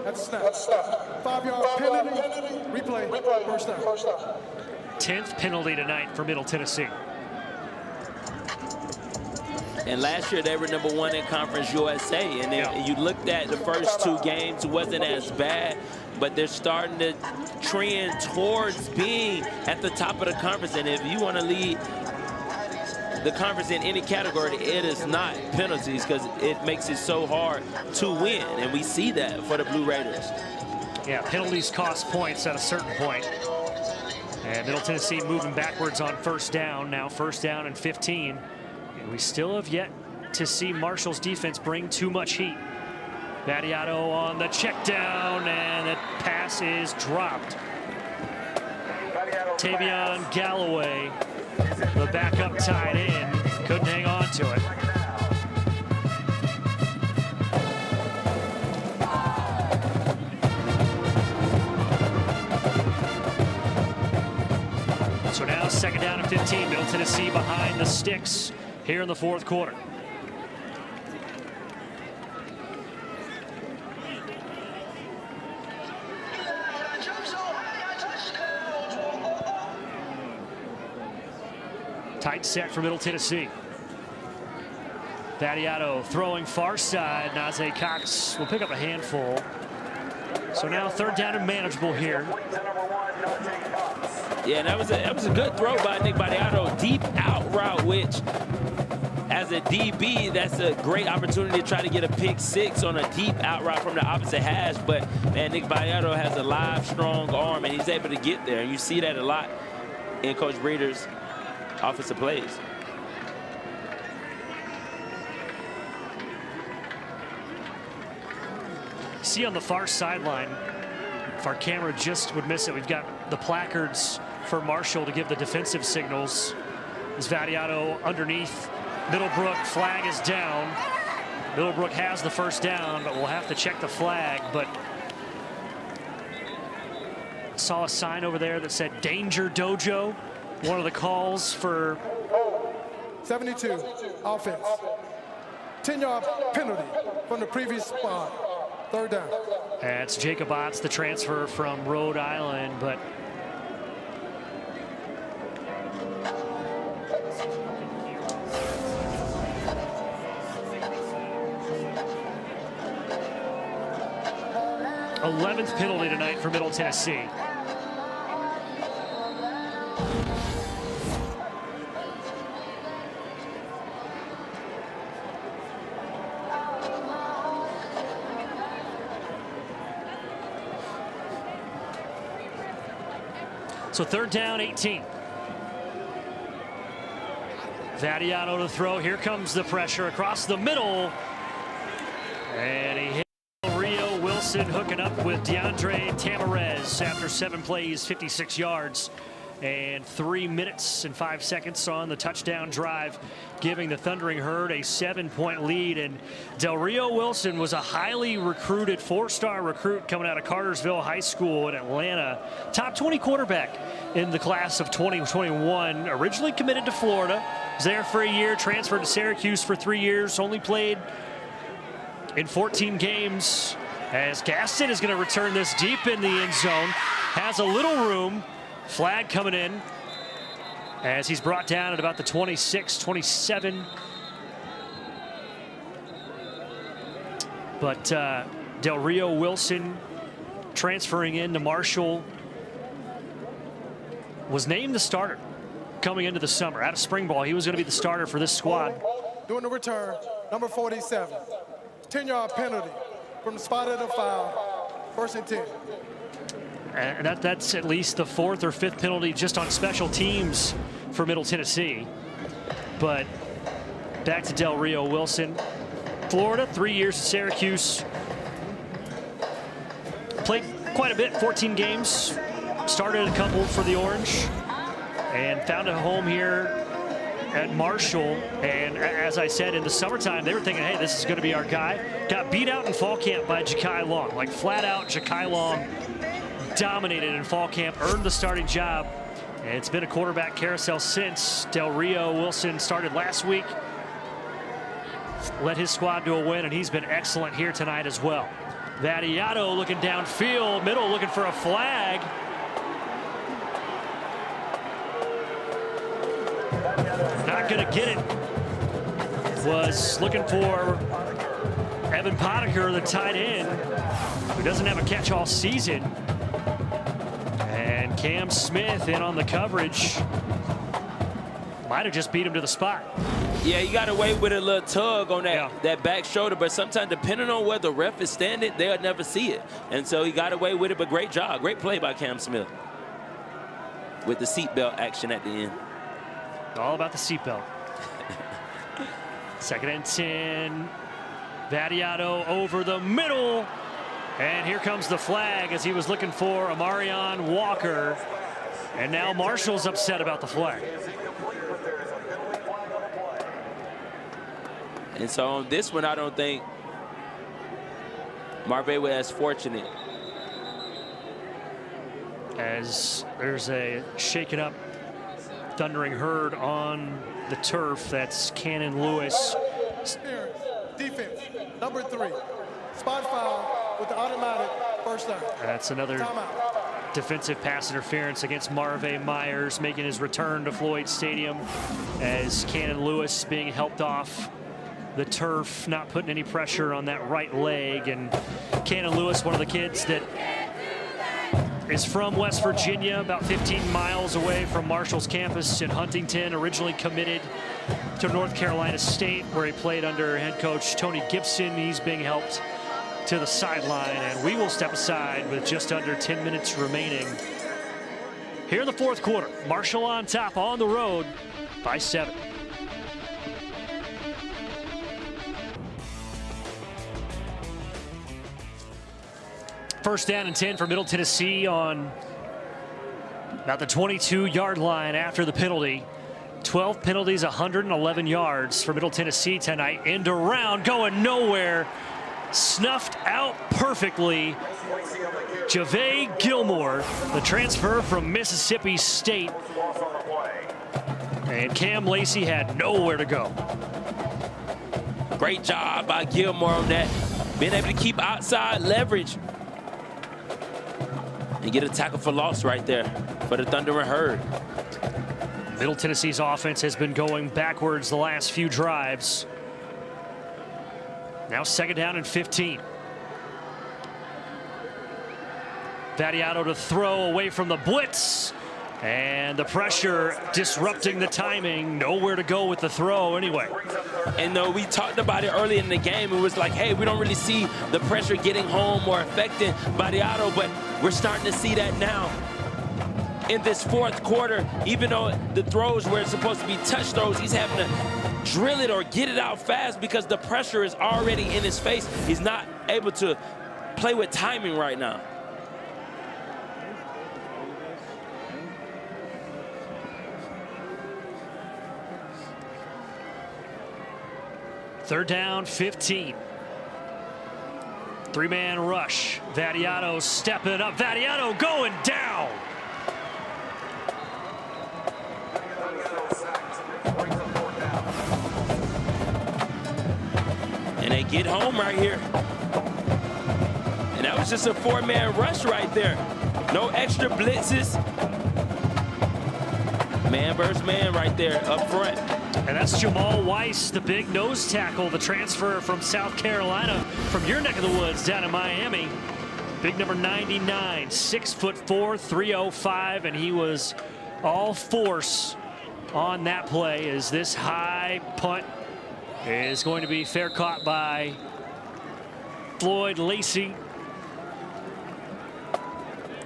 That's a snap. 5-yard penalty. Replay. First down. 10th penalty tonight for Middle Tennessee. And last year they were #1 in Conference USA, and then you looked at the first 2 games, it wasn't as bad, but they're starting to trend towards being at the top of the conference. And if you want to lead the conference in any category, it is not penalties, because it makes it so hard to win, and we see that for the Blue Raiders. Yeah, penalties cost points at a certain point. And Middle Tennessee moving backwards on first down, now 1st down and 15. And we still have yet to see Marshall's defense bring too much heat. Battiato on the check down, and the pass is dropped. Tavion Galloway, the backup tight end, couldn't hang on to it. So now 2nd down and 15, Middle Tennessee behind the sticks here in the 4th quarter. Tight set for Middle Tennessee. Vattiato throwing far side. Najee Cox will pick up a handful. So now third down and manageable here. Yeah, and that was a good throw by Nick Vattiato. Deep out route, which as a DB, that's a great opportunity to try to get a pick six on a deep out route from the opposite hash. But man, Nick Vattiato has a live, strong arm, and he's able to get there. And you see that a lot in Coach Breeder's offensive plays. See on the far sideline, if our camera just would miss it, we've got the placards for Marshall to give the defensive signals. As Vattiato underneath Middlebrook, flag is down. Middlebrook has the first down, but we'll have to check the flag. But saw a sign over there that said Danger Dojo. One of the calls for 72 offense. 10-yard penalty from the previous spot. Third down. That's Jacob Otts, the transfer from Rhode Island, but th penalty tonight for Middle Tennessee. So third down, 18. Vattiato to throw. Here comes the pressure across the middle. And he hit Rio Wilson hooking up with DeAndre Tamarez after 7 plays, 56 yards. And 3 minutes and 5 seconds on the touchdown drive, giving the Thundering Herd a 7-point lead. And Del Rio Wilson was a highly recruited 4-star recruit coming out of Cartersville High School in Atlanta. Top 20 quarterback in the class of 2021. Originally committed to Florida. Was there for a year, transferred to Syracuse for 3 years. Only played in 14 games. As Gaston is going to return this deep in the end zone. Has a little room. Flag coming in as he's brought down at about the 26, 27. But Del Rio Wilson transferring into Marshall was named the starter coming into the summer. Out of spring ball, he was going to be the starter for this squad. Doing the return, number 47. 10-yard penalty from the spot of the foul. First and 10. And that's at least the 4th or 5th penalty just on special teams for Middle Tennessee. But back to Del Rio Wilson. Florida, 3 years at Syracuse. Played quite a bit, 14 games. Started a couple for the Orange. And found a home here at Marshall. And as I said, in the summertime, they were thinking, hey, this is going to be our guy. Got beat out in fall camp by Ja'Kai Long. Like flat out, Ja'Kai Long dominated in fall camp, earned the starting job, and it's been a quarterback carousel since. Del Rio Wilson started last week, led his squad to a win, and he's been excellent here tonight as well. Vattiato looking downfield, middle looking for a flag. Not going to get it. Was looking for Evan Potiker, the tight end, who doesn't have a catch all season. And Cam Smith in on the coverage. Might have just beat him to the spot. Yeah, he got away with a little tug on that back shoulder, but sometimes depending on where the ref is standing, they'll never see it. And so he got away with it, but great job. Great play by Cam Smith with the seatbelt action at the end. All about the seatbelt. 2nd and 10. Vattiato over the middle. And here comes the flag as he was looking for Amarion Walker. And now Marshall's upset about the flag. And so on this one, I don't think Marvay was as fortunate. As there's a shaken up Thundering Herd on the turf. That's Cannon Lewis. Defense, number 3. Spot foul with the automatic first down. That's another timeout. defensive pass interference against Marvay Myers, making his return to Floyd Stadium as Cannon Lewis being helped off the turf, not putting any pressure on that right leg. And Cannon Lewis, one of the kids that is from West Virginia, about 15 miles away from Marshall's campus in Huntington, originally committed to North Carolina State, where he played under head coach Tony Gibson. He's being helped to the sideline, and we will step aside with just under 10 minutes remaining here in the fourth quarter. Marshall on top on the road by 7. First down and 10 for Middle Tennessee on about the 22-yard line after the penalty. 12 penalties, 111 yards for Middle Tennessee tonight. End around, going nowhere. Snuffed out perfectly. Javay Gilmore, the transfer from Mississippi State. And Cam Lacey had nowhere to go. Great job by Gilmore on that. Being able to keep outside leverage. And get a tackle for loss right there for the Thundering Herd. Middle Tennessee's offense has been going backwards the last few drives. Now second down and 15. Vattiato to throw away from the blitz. And the pressure disrupting the timing. Nowhere to go with the throw anyway. And though we talked about it early in the game, it was like, hey, we don't really see the pressure getting home or affecting Vattiato, but we're starting to see that now. In this fourth quarter, even though the throws were supposed to be touch throws, he's having to drill it or get it out fast because the pressure is already in his face. He's not able to play with timing right now. Third down, 15. Three-man rush. Vattiato stepping up. Vattiato going down. And they get home right here. And that was just a four-man rush right there. No extra blitzes. Man versus man right there up front. And that's Jamal Weiss, the big nose tackle, the transfer from South Carolina, from your neck of the woods down in Miami. Big number 99, 6'4", 305, and he was all force on that play as this high punt is going to be fair caught by Floyd Lacey.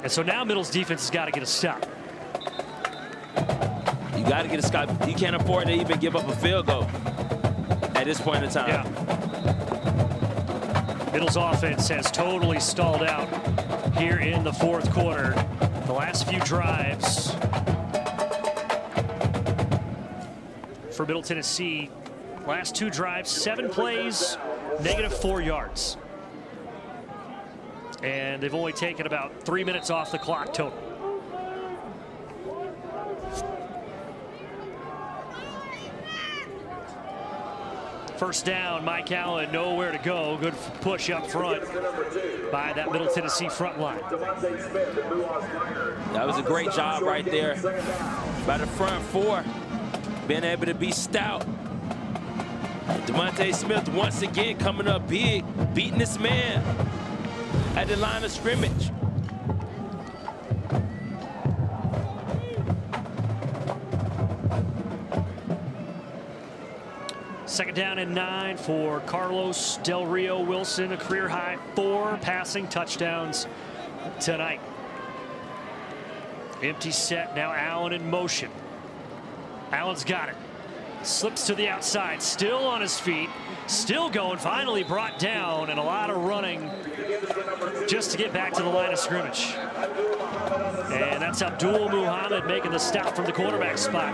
And so now Middle's defense has got to get a stop. You got to get a stop. You can't afford to even give up a field goal at this point in time. Yeah. Middle's offense has totally stalled out here in the fourth quarter. The last few drives for Middle Tennessee, last two drives, 7 plays, -4 yards. And they've only taken about 3 minutes off the clock total. First down, Mike Allen, nowhere to go. Good push up front by that Middle Tennessee front line. That was a great job right there by the front four, being able to be stout. DeVonta Smith once again coming up big, beating this man at the line of scrimmage. Second down and 9 for Carlos Del Rio Wilson, a career high 4 passing touchdowns tonight. Empty set, now Allen in motion. Allen's got it. Slips to the outside, still on his feet, still going, finally brought down, and a lot of running just to get back to the line of scrimmage. And that's Abdul Muhammad making the stop from the quarterback spot.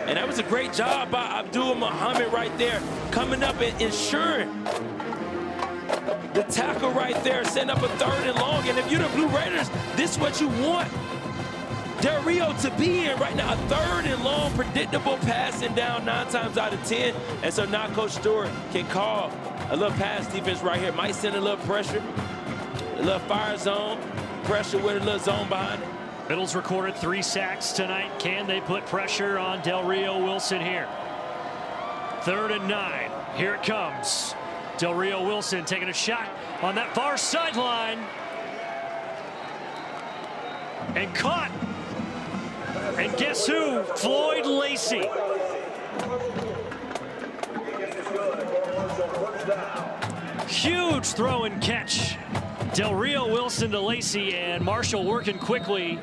And that was a great job by Abdul Muhammad right there, coming up and ensuring the tackle right there, setting up a 3rd and long. And if you're the Blue Raiders, this is what you want Del Rio to be in right now. A 3rd and long, predictable passing down 9 times out of 10. And so now Coach Stewart can call a little pass defense right here. Might send a little pressure, a little fire zone. pressure with a little zone behind it. Middle's recorded 3 sacks tonight. Can they put pressure on Del Rio Wilson here? 3rd and 9. Here it comes. Del Rio Wilson taking a shot on that far sideline. And caught. And guess who? Floyd Lacey. Huge throw and catch. Del Rio Wilson to Lacey, and Marshall working quickly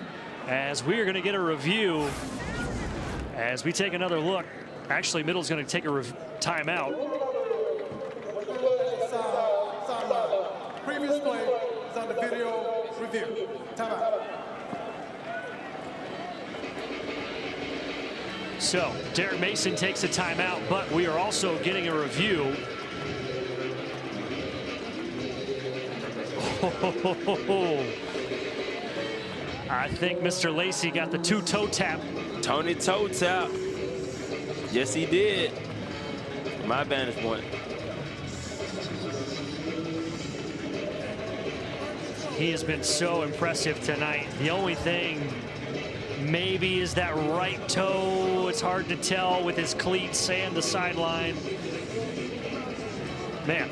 as we are going to get a review as we take another look. Actually, Middle's going to take a timeout. Previous play is on the video review. Timeout. So Derek Mason takes a timeout, but we are also getting a review. I think Mr. Lacey got the 2-toe tap. Tony toe tap. Yes, he did. My vantage point. He has been so impressive tonight. The only thing maybe is that right toe. It's hard to tell with his cleats and the sideline. Man.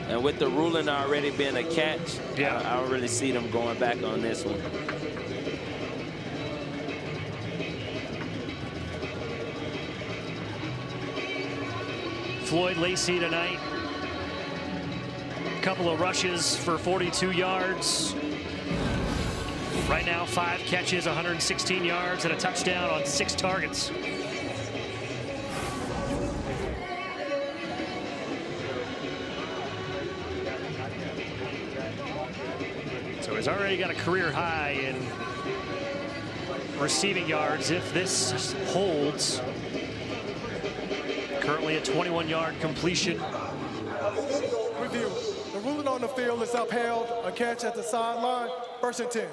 And with the ruling already being a catch, yeah. I don't really see them going back on this one. Floyd Lacey tonight. A couple of rushes for 42 yards. Right now, 5 catches, 116 yards, and a touchdown on 6 targets. So he's already got a career high in receiving yards if this holds. Currently a 21-yard completion. Review. The ruling on the field is upheld. A catch at the sideline. 1st and 10.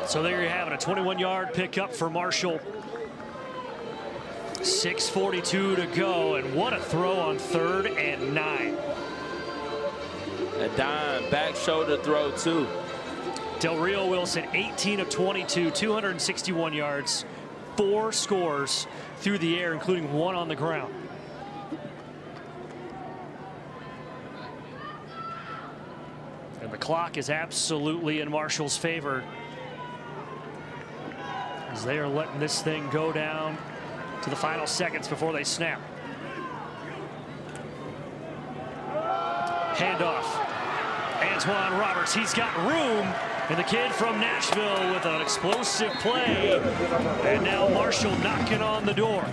So there you have it, a 21-yard pickup for Marshall. 6:42 to go, and what a throw on 3rd and 9. A dime back shoulder throw too. Del Rio Wilson, 18 of 22, 261 yards, 4 scores through the air, including 1 on the ground. And the clock is absolutely in Marshall's favor as they are letting this thing go down to the final seconds before they snap. Handoff. Antoine Roberts, he's got room. And the kid from Nashville with an explosive play. And now Marshall knocking on the door.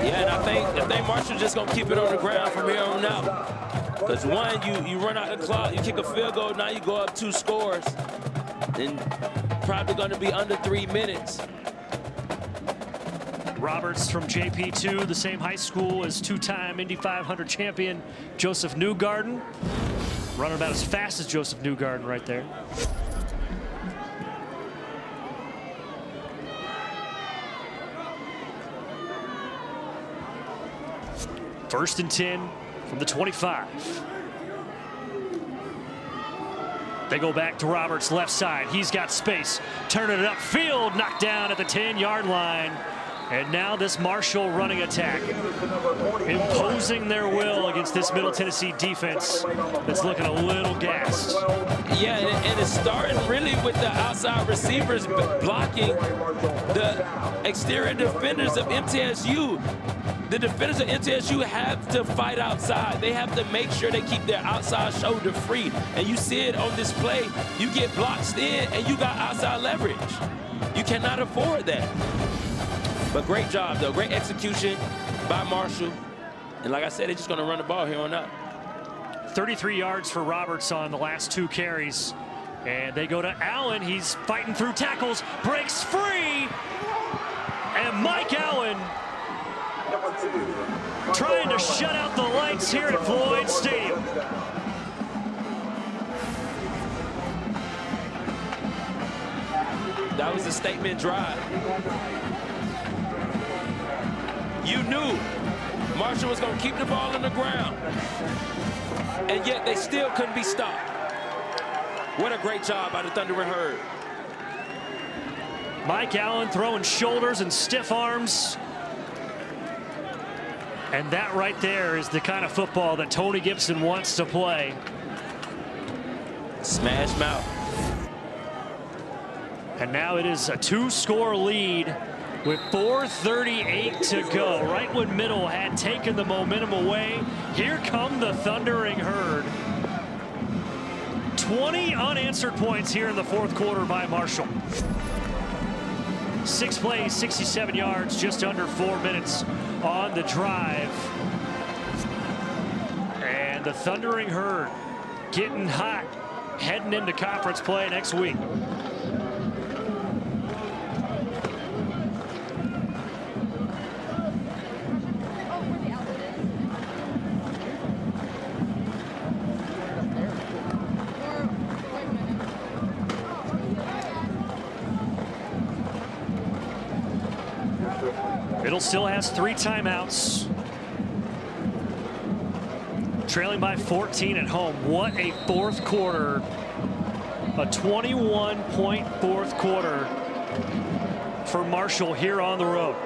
Yeah, and I think Marshall just gonna keep it on the ground from here on out. Because one, you run out the clock, you kick a field goal, now you go up 2 scores. And probably gonna be under 3 minutes. Roberts from JP2, the same high school as 2-time Indy 500 champion Joseph Newgarden. Running about as fast as Joseph Newgarden right there. First and 10 from the 25. They go back to Roberts left side. He's got space. Turning it upfield, knocked down at the 10-yard line. And now this Marshall running attack, imposing their will against this Middle Tennessee defense that's looking a little gassed. Yeah, and it's starting really with the outside receivers blocking the exterior defenders of MTSU. The defenders of MTSU have to fight outside. They have to make sure they keep their outside shoulder free. And you see it on this play. You get blocks in and you got outside leverage. You cannot afford that. But great job, though. Great execution by Marshall. And like I said, they're just going to run the ball here on out. 33 yards for Roberts on the last 2 carries. And they go to Allen. He's fighting through tackles, breaks free. And Mike Allen trying to shut out the lights here at Floyd Stadium. That was a statement drive. You knew Marshall was going to keep the ball on the ground, and yet they still couldn't be stopped. What a great job by the Thundering Herd. Mike Allen throwing shoulders and stiff arms. And that right there is the kind of football that Tony Gibson wants to play. Smash mouth. And now it is a 2-score lead with 4:38 to go. Right when Middle had taken the momentum away, here come the Thundering Herd. 20 unanswered points here in the fourth quarter by Marshall. 6 plays, 67 yards, just under 4 minutes on the drive. And the Thundering Herd getting hot, heading into conference play next week. Middle still has 3 timeouts. Trailing by 14 at home. What a fourth quarter. A 21-point fourth quarter for Marshall here on the road.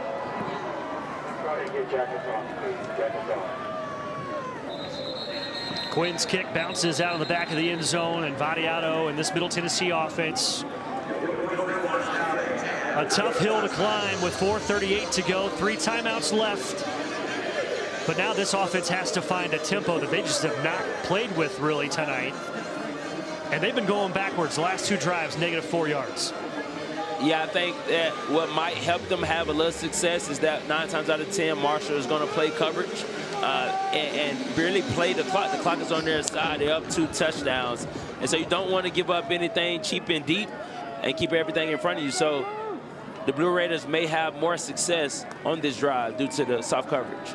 Quinn's kick bounces out of the back of the end zone, and Vadiato and this Middle Tennessee offense. A tough hill to climb with 4:38 to go, 3 timeouts left. But now this offense has to find a tempo that they just have not played with really tonight. And they've been going backwards the last 2 drives, -4 yards. Yeah, I think that what might help them have a little success is that 9 times out of 10, Marshall is going to play coverage and really play the clock. The clock is on their side. They're up 2 touchdowns. And so you don't want to give up anything cheap and deep and keep everything in front of you. So the Blue Raiders may have more success on this drive due to the soft coverage.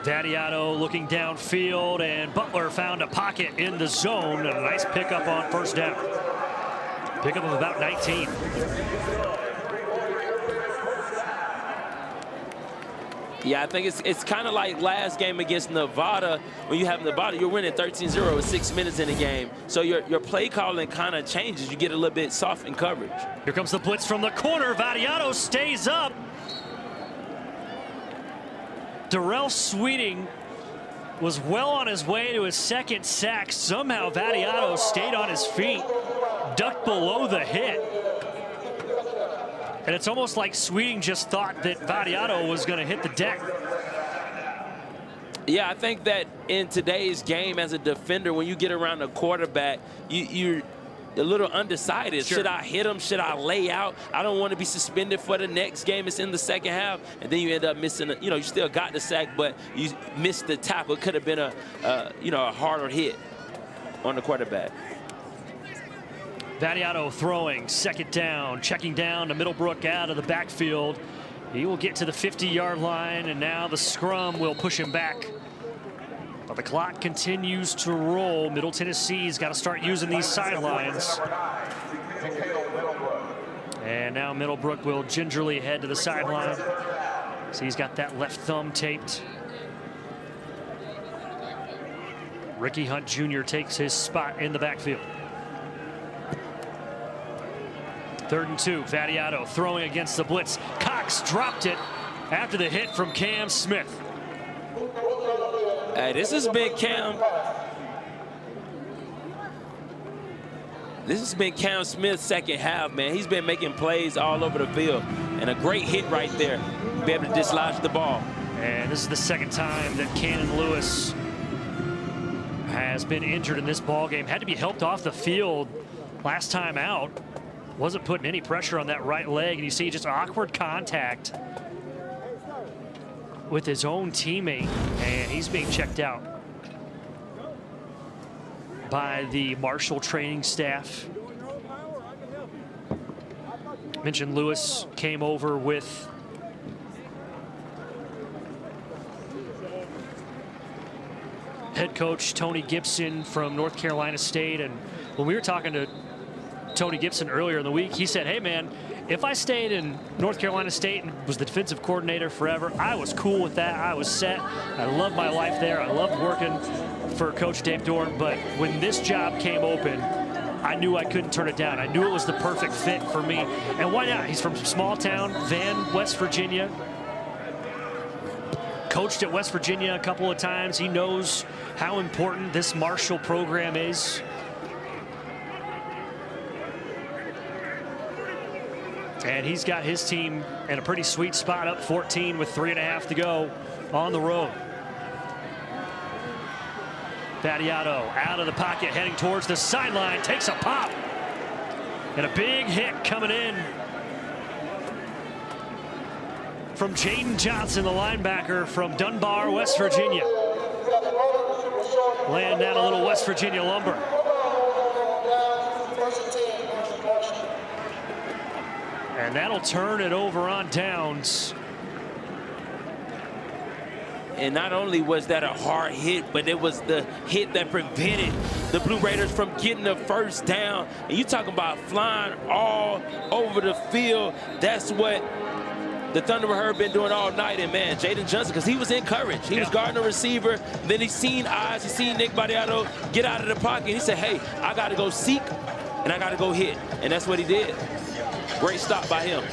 Vadiato looking downfield, and Butler found a pocket in the zone. And a nice pickup on first down. Pickup of about 19. Yeah, I think it's kind of like last game against Nevada. When you have Nevada, you're winning 13-0 with 6 minutes in the game. So your play calling kind of changes. You get a little bit soft in coverage. Here comes the blitz from the corner. Vadiato stays up. Darrell Sweeting was well on his way to his 2nd sack. Somehow Vadiato stayed on his feet, ducked below the hit. And it's almost like Sweeting just thought that Vadiato was going to hit the deck. Yeah, I think that in today's game as a defender, when you get around the quarterback, you're a little undecided. Sure. Should I hit him? Should I lay out? I don't want to be suspended for the next game. It's in the second half. And then you end up missing, you still got the sack, but you missed the tackle. It could have been a harder hit on the quarterback. Vadiato throwing, 2nd down, checking down to Middlebrook out of the backfield. He will get to the 50-yard line, and now the scrum will push him back. But the clock continues to roll. Middle Tennessee's got to start using these sidelines. And now Middlebrook will gingerly head to the sideline. So he's got that left thumb taped. Ricky Hunt Jr. takes his spot in the backfield. 3rd and 2, Vadiato throwing against the blitz. Cox dropped it after the hit from Cam Smith. Hey, this has been Cam. This has been Cam Smith's second half, man. He's been making plays all over the field. And a great hit right there. Be able to dislodge the ball. And this is the 2nd time that Cannon Lewis has been injured in this ball game. Had to be helped off the field last time out. Wasn't putting any pressure on that right leg. And you see just awkward contact with his own teammate. And he's being checked out by the Marshall training staff. Mentioned Lewis came over with head coach Tony Gibson from North Carolina State. And when we were talking to Tony Gibson earlier in the week, he said, hey man, If I stayed in North Carolina State and was the defensive coordinator forever, I was cool with that. I was set. I loved my life there. I loved working for Coach Dave Doeren. But when this job came open, I knew I couldn't turn it down. I knew it was the perfect fit for me. And why not? He's from small town, Van, West Virginia. Coached at West Virginia a couple of times. He knows how important this Marshall program is. And he's got his team in a pretty sweet spot, up 14 with 3.5 to go on the road. Battiato out of the pocket, heading towards the sideline, takes a pop. And a big hit coming in from Jaden Johnson, the linebacker from Dunbar, West Virginia. Laying down a little West Virginia lumber. And that'll turn it over on downs. And not only was that a hard hit, but it was the hit that prevented the Blue Raiders from getting the first down. And you talking about flying all over the field. That's what the Thunderbird Herd been doing all night. And man, Jaden Johnson, because he was encouraged. He was guarding a receiver. Then he seen eyes. He seen Nick Battiato get out of the pocket. He said, hey, I got to go seek and I got to go hit. And that's what he did. Great stop by him.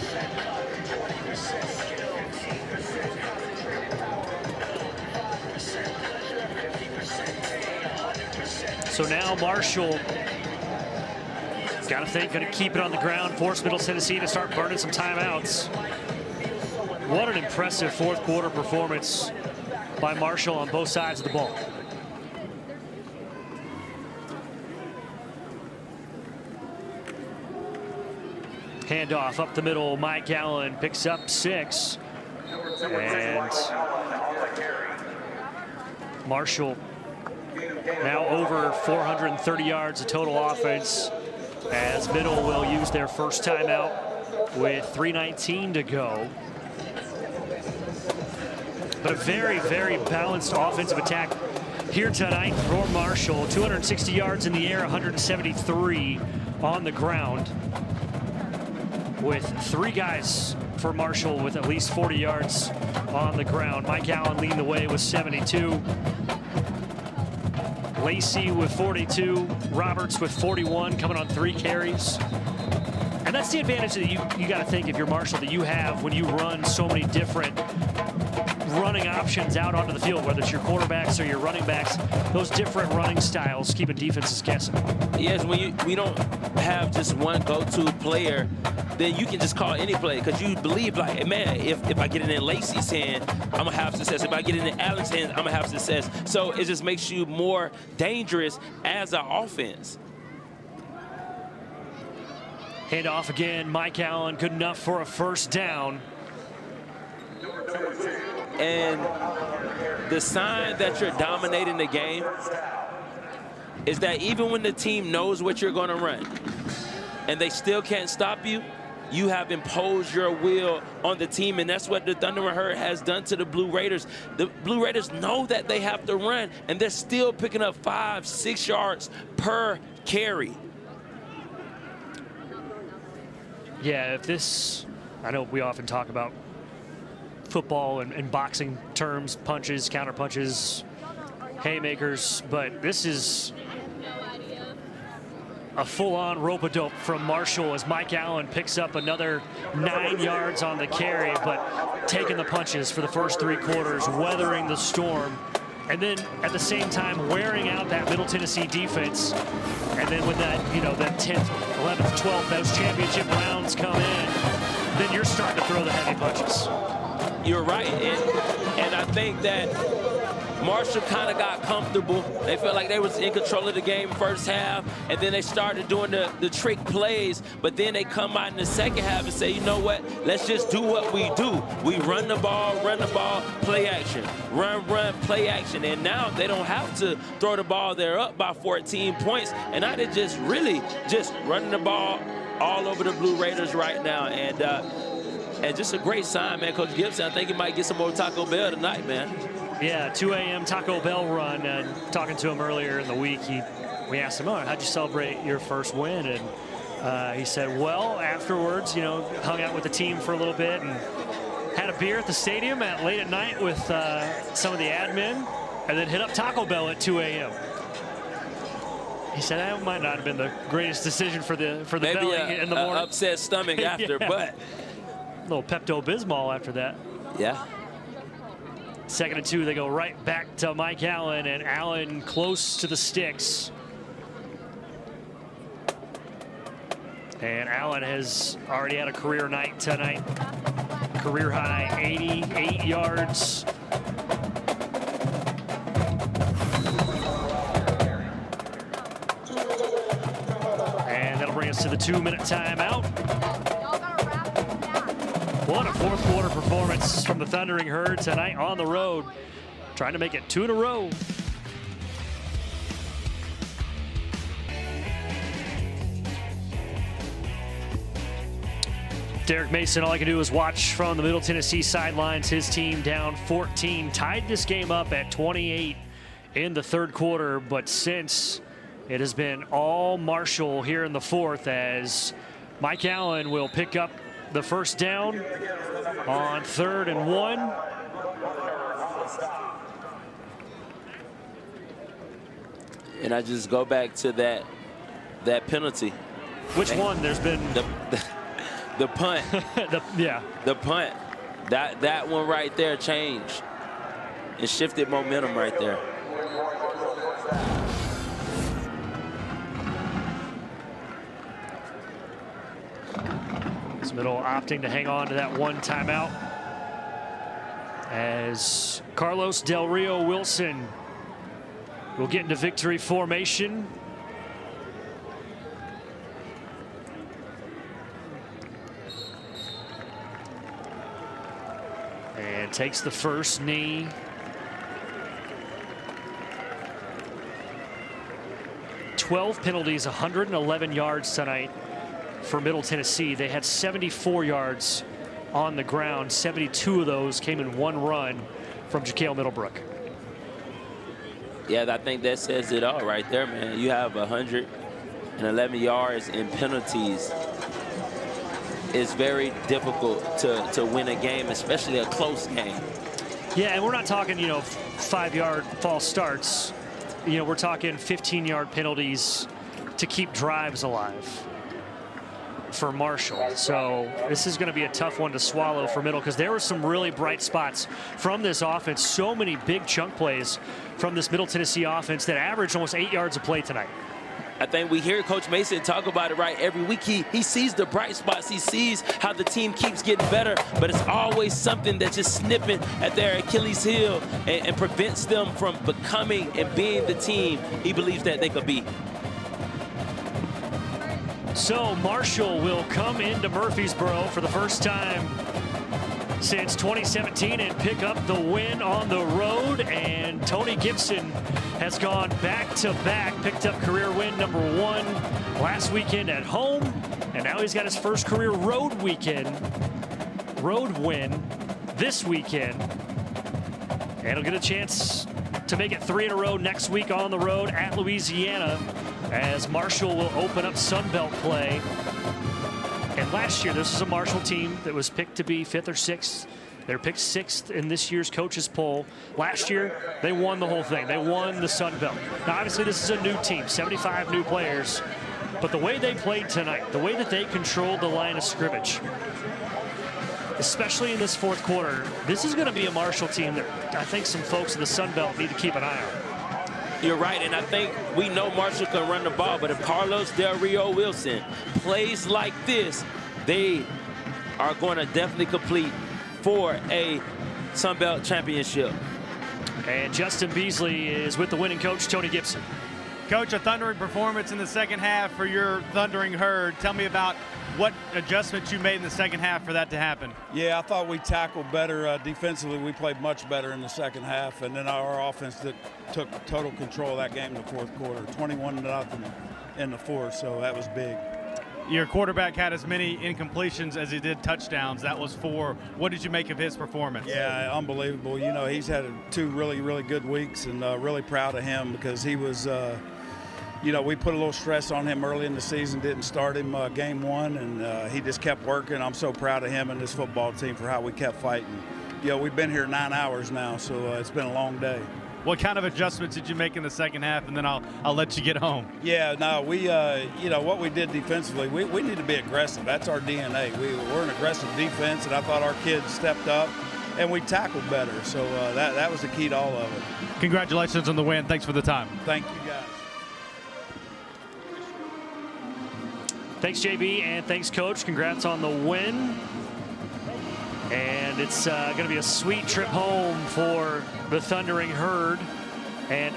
So now Marshall got to think, going to keep it on the ground, force Middle Tennessee to start burning some timeouts. What an impressive fourth quarter performance by Marshall on both sides of the ball. Handoff up the middle. Mike Allen picks up 6. And Marshall now over 430 yards of total offense, as Middle will use their first timeout with 3:19 to go. But a very, very balanced offensive attack here tonight for Marshall. 260 yards in the air, 173 on the ground, with 3 guys for Marshall with at least 40 yards on the ground. Mike Allen leading the way with 72. Lacey with 42. Roberts with 41, coming on 3 carries. And that's the advantage that you got to think, if you're Marshall, that you have when you run so many different running options out onto the field, whether it's your quarterbacks or your running backs. Those different running styles keeping defenses guessing. Yes, when we don't have just one go-to player, then you can just call any play, because you believe, like, hey, man, if I get it in Lacey's hand, I'm going to have success. If I get it in Allen's hand, I'm going to have success. So it just makes you more dangerous as an offense. Handoff again. Mike Allen, good enough for a first down. And the sign that you're dominating the game is that even when the team knows what you're going to run and they still can't stop you, you have imposed your will on the team. And that's what the Thunderbird Herd has done to the Blue Raiders. The Blue Raiders know that they have to run, and they're still picking up 5-6 yards per carry. Yeah, if this, I know we often talk about football and boxing terms, punches, counter punches, haymakers, but this is a full-on rope-a-dope from Marshall as Mike Allen picks up another 9 yards on the carry, but taking the punches for the first 3 quarters, weathering the storm, and then at the same time wearing out that Middle Tennessee defense. And then when that, that 10th, 11th, 12th, those championship rounds come in, then you're starting to throw the heavy punches. You're right, and I think that Marshall kind of got comfortable. They felt like they was in control of the game first half, and then they started doing the trick plays, but then they come out in the second half and say, you know what, let's just do what we do. We run the ball, play action. Run, play action. And now they don't have to throw the ball. They're up by 14 points, and now they're just really just running the ball all over the Blue Raiders right now. And just a great sign, man. Coach Gibson, I think he might get some more Taco Bell tonight, man. Yeah, 2 a.m. Taco Bell run. And talking to him earlier in the week, we asked him, how'd you celebrate your first win? And He said, well, afterwards, you know, hung out with the team for a little bit and had a beer at the stadium late at night with some of the admin, and then hit up Taco Bell at 2 a.m. He said that might not have been the greatest decision for the belly in the morning. Upset stomach after, yeah. but a little Pepto-Bismol after that. Yeah. 2nd and 2, they go right back to Mike Allen, and Allen close to the sticks. And Allen has already had a career night tonight. Career high 88 yards. And that'll bring us to the 2-minute timeout. What a fourth quarter performance from the Thundering Herd tonight on the road. Trying to make it 2 in a row. Derek Mason, all I can do is watch from the Middle Tennessee sidelines. His team down 14, tied this game up at 28 in the third quarter, but since it has been all Marshall here in the fourth, as Mike Allen will pick up the first down on 3rd and 1. And I just go back to that penalty. Which one? There's been the punt. Yeah. The punt. That one right there changed. It shifted momentum right there. Middle opting to hang on to that one timeout, as Carlos Del Rio Wilson will get into victory formation. And takes the first knee. $12 penalties, 111 yards tonight for Middle Tennessee. They had 74 yards on the ground. 72 of those came in one run from Jaquel Middlebrook. Yeah, I think that says it all right there, man. You have 111 yards in penalties. It's very difficult to win a game, especially a close game. Yeah, and we're not talking, you know, 5-yard false starts. You know, we're talking 15-yard penalties to keep drives alive for Marshall. So this is going to be a tough one to swallow for Middle, because there were some really bright spots from this offense. So many big chunk plays from this Middle Tennessee offense that averaged almost 8 yards a play tonight. I think we hear Coach Mason talk about it right every week. He sees the bright spots. He sees how the team keeps getting better, but it's always something that's just snipping at their Achilles heel and prevents them from becoming and being the team he believes that they could be. So Marshall will come into Murfreesboro for the first time since 2017 and pick up the win on the road. And Tony Gibson has gone back-to-back, picked up career win number 1 last weekend at home, and now he's got his first career road win this weekend. And he'll get a chance to make it 3 in a row next week on the road at Louisiana, as Marshall will open up Sun Belt play. And last year, this was a Marshall team that was picked to be 5th or 6th. They're picked 6th in this year's coaches poll. Last year, they won the whole thing. They won the Sun Belt. Now, obviously, this is a new team, 75 new players. But the way they played tonight, the way that they controlled the line of scrimmage, especially in this fourth quarter, this is going to be a Marshall team that I think some folks in the Sun Belt need to keep an eye on. You're right, and I think we know Marshall can run the ball, but if Carlos Del Rio Wilson plays like this, they are going to definitely complete for a Sun Belt championship. And Justin Beasley is with the winning coach, Tony Gibson. Coach, a thundering performance in the second half for your Thundering Herd. Tell me about what adjustments you made in the second half for that to happen. Yeah, I thought we tackled better defensively. We played much better in the second half, and then our offense that took total control of that game in the fourth quarter, 21-0 in the fourth, so that was big. Your quarterback had as many incompletions as he did touchdowns. That was 4. What did you make of his performance? Yeah, unbelievable. You know, he's had 2 really, really good weeks, and really proud of him, because he was you know, we put a little stress on him early in the season, didn't start him game one, and he just kept working. I'm so proud of him and this football team for how we kept fighting. You know, we've been here 9 hours now, so it's been a long day. What kind of adjustments did you make in the second half, and then I'll let you get home? Yeah, no, we, you know, what we did defensively, we need to be aggressive. That's our DNA. We're an aggressive defense, and I thought our kids stepped up, and we tackled better. So that was the key to all of it. Congratulations on the win. Thanks for the time. Thank you, guys. Thanks, JB, and thanks, Coach. Congrats on the win. And it's going to be a sweet trip home for the Thundering Herd. And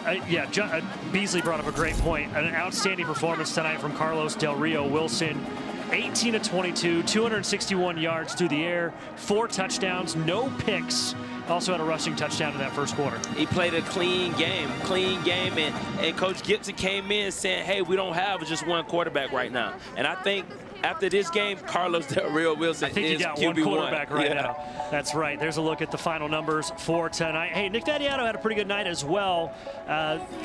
Beasley brought up a great point. An outstanding performance tonight from Carlos Del Rio Wilson. 18 of 22, 261 yards through the air, 4 touchdowns, no picks. Also had a rushing touchdown in that first quarter. He played a clean game, and Coach Gibson came in saying, hey, we don't have just one quarterback right now. And I think after this game, Carlos Del Rio Wilson is QB1. I think you got one quarterback right now. That's right. There's a look at the final numbers for tonight. Hey, Nick Vattiato had a pretty good night as well.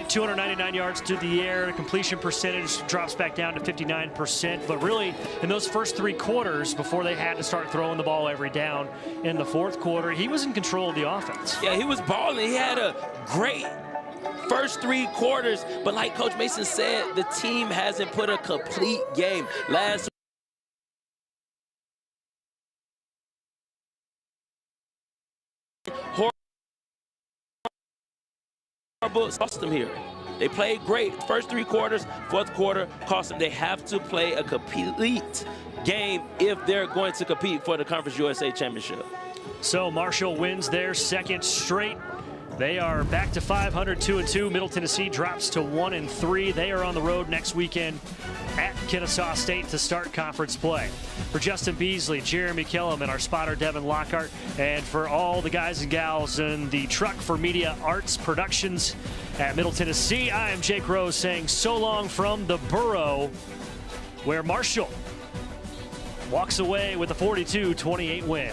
299 yards through the air. The completion percentage drops back down to 59%. But really, in those first 3 quarters, before they had to start throwing the ball every down in the fourth quarter, he was in control of the offense. Yeah, he was balling. He had a great first 3 quarters. But like Coach Mason said, the team hasn't put a complete game. Last cost them here. They played great. First 3 quarters, fourth quarter cost them. They have to play a complete game if they're going to compete for the Conference USA Championship. So Marshall wins their second straight. They are back to 500, 2-2. Middle Tennessee drops to 1-3. They are on the road next weekend at Kennesaw State to start conference play. For Justin Beasley, Jeremy Killam, and our spotter Devin Lockhart, and for all the guys and gals in the Truck for Media Arts Productions at Middle Tennessee, I am Jake Rose saying so long from the Burrow, where Marshall walks away with a 42-28 win.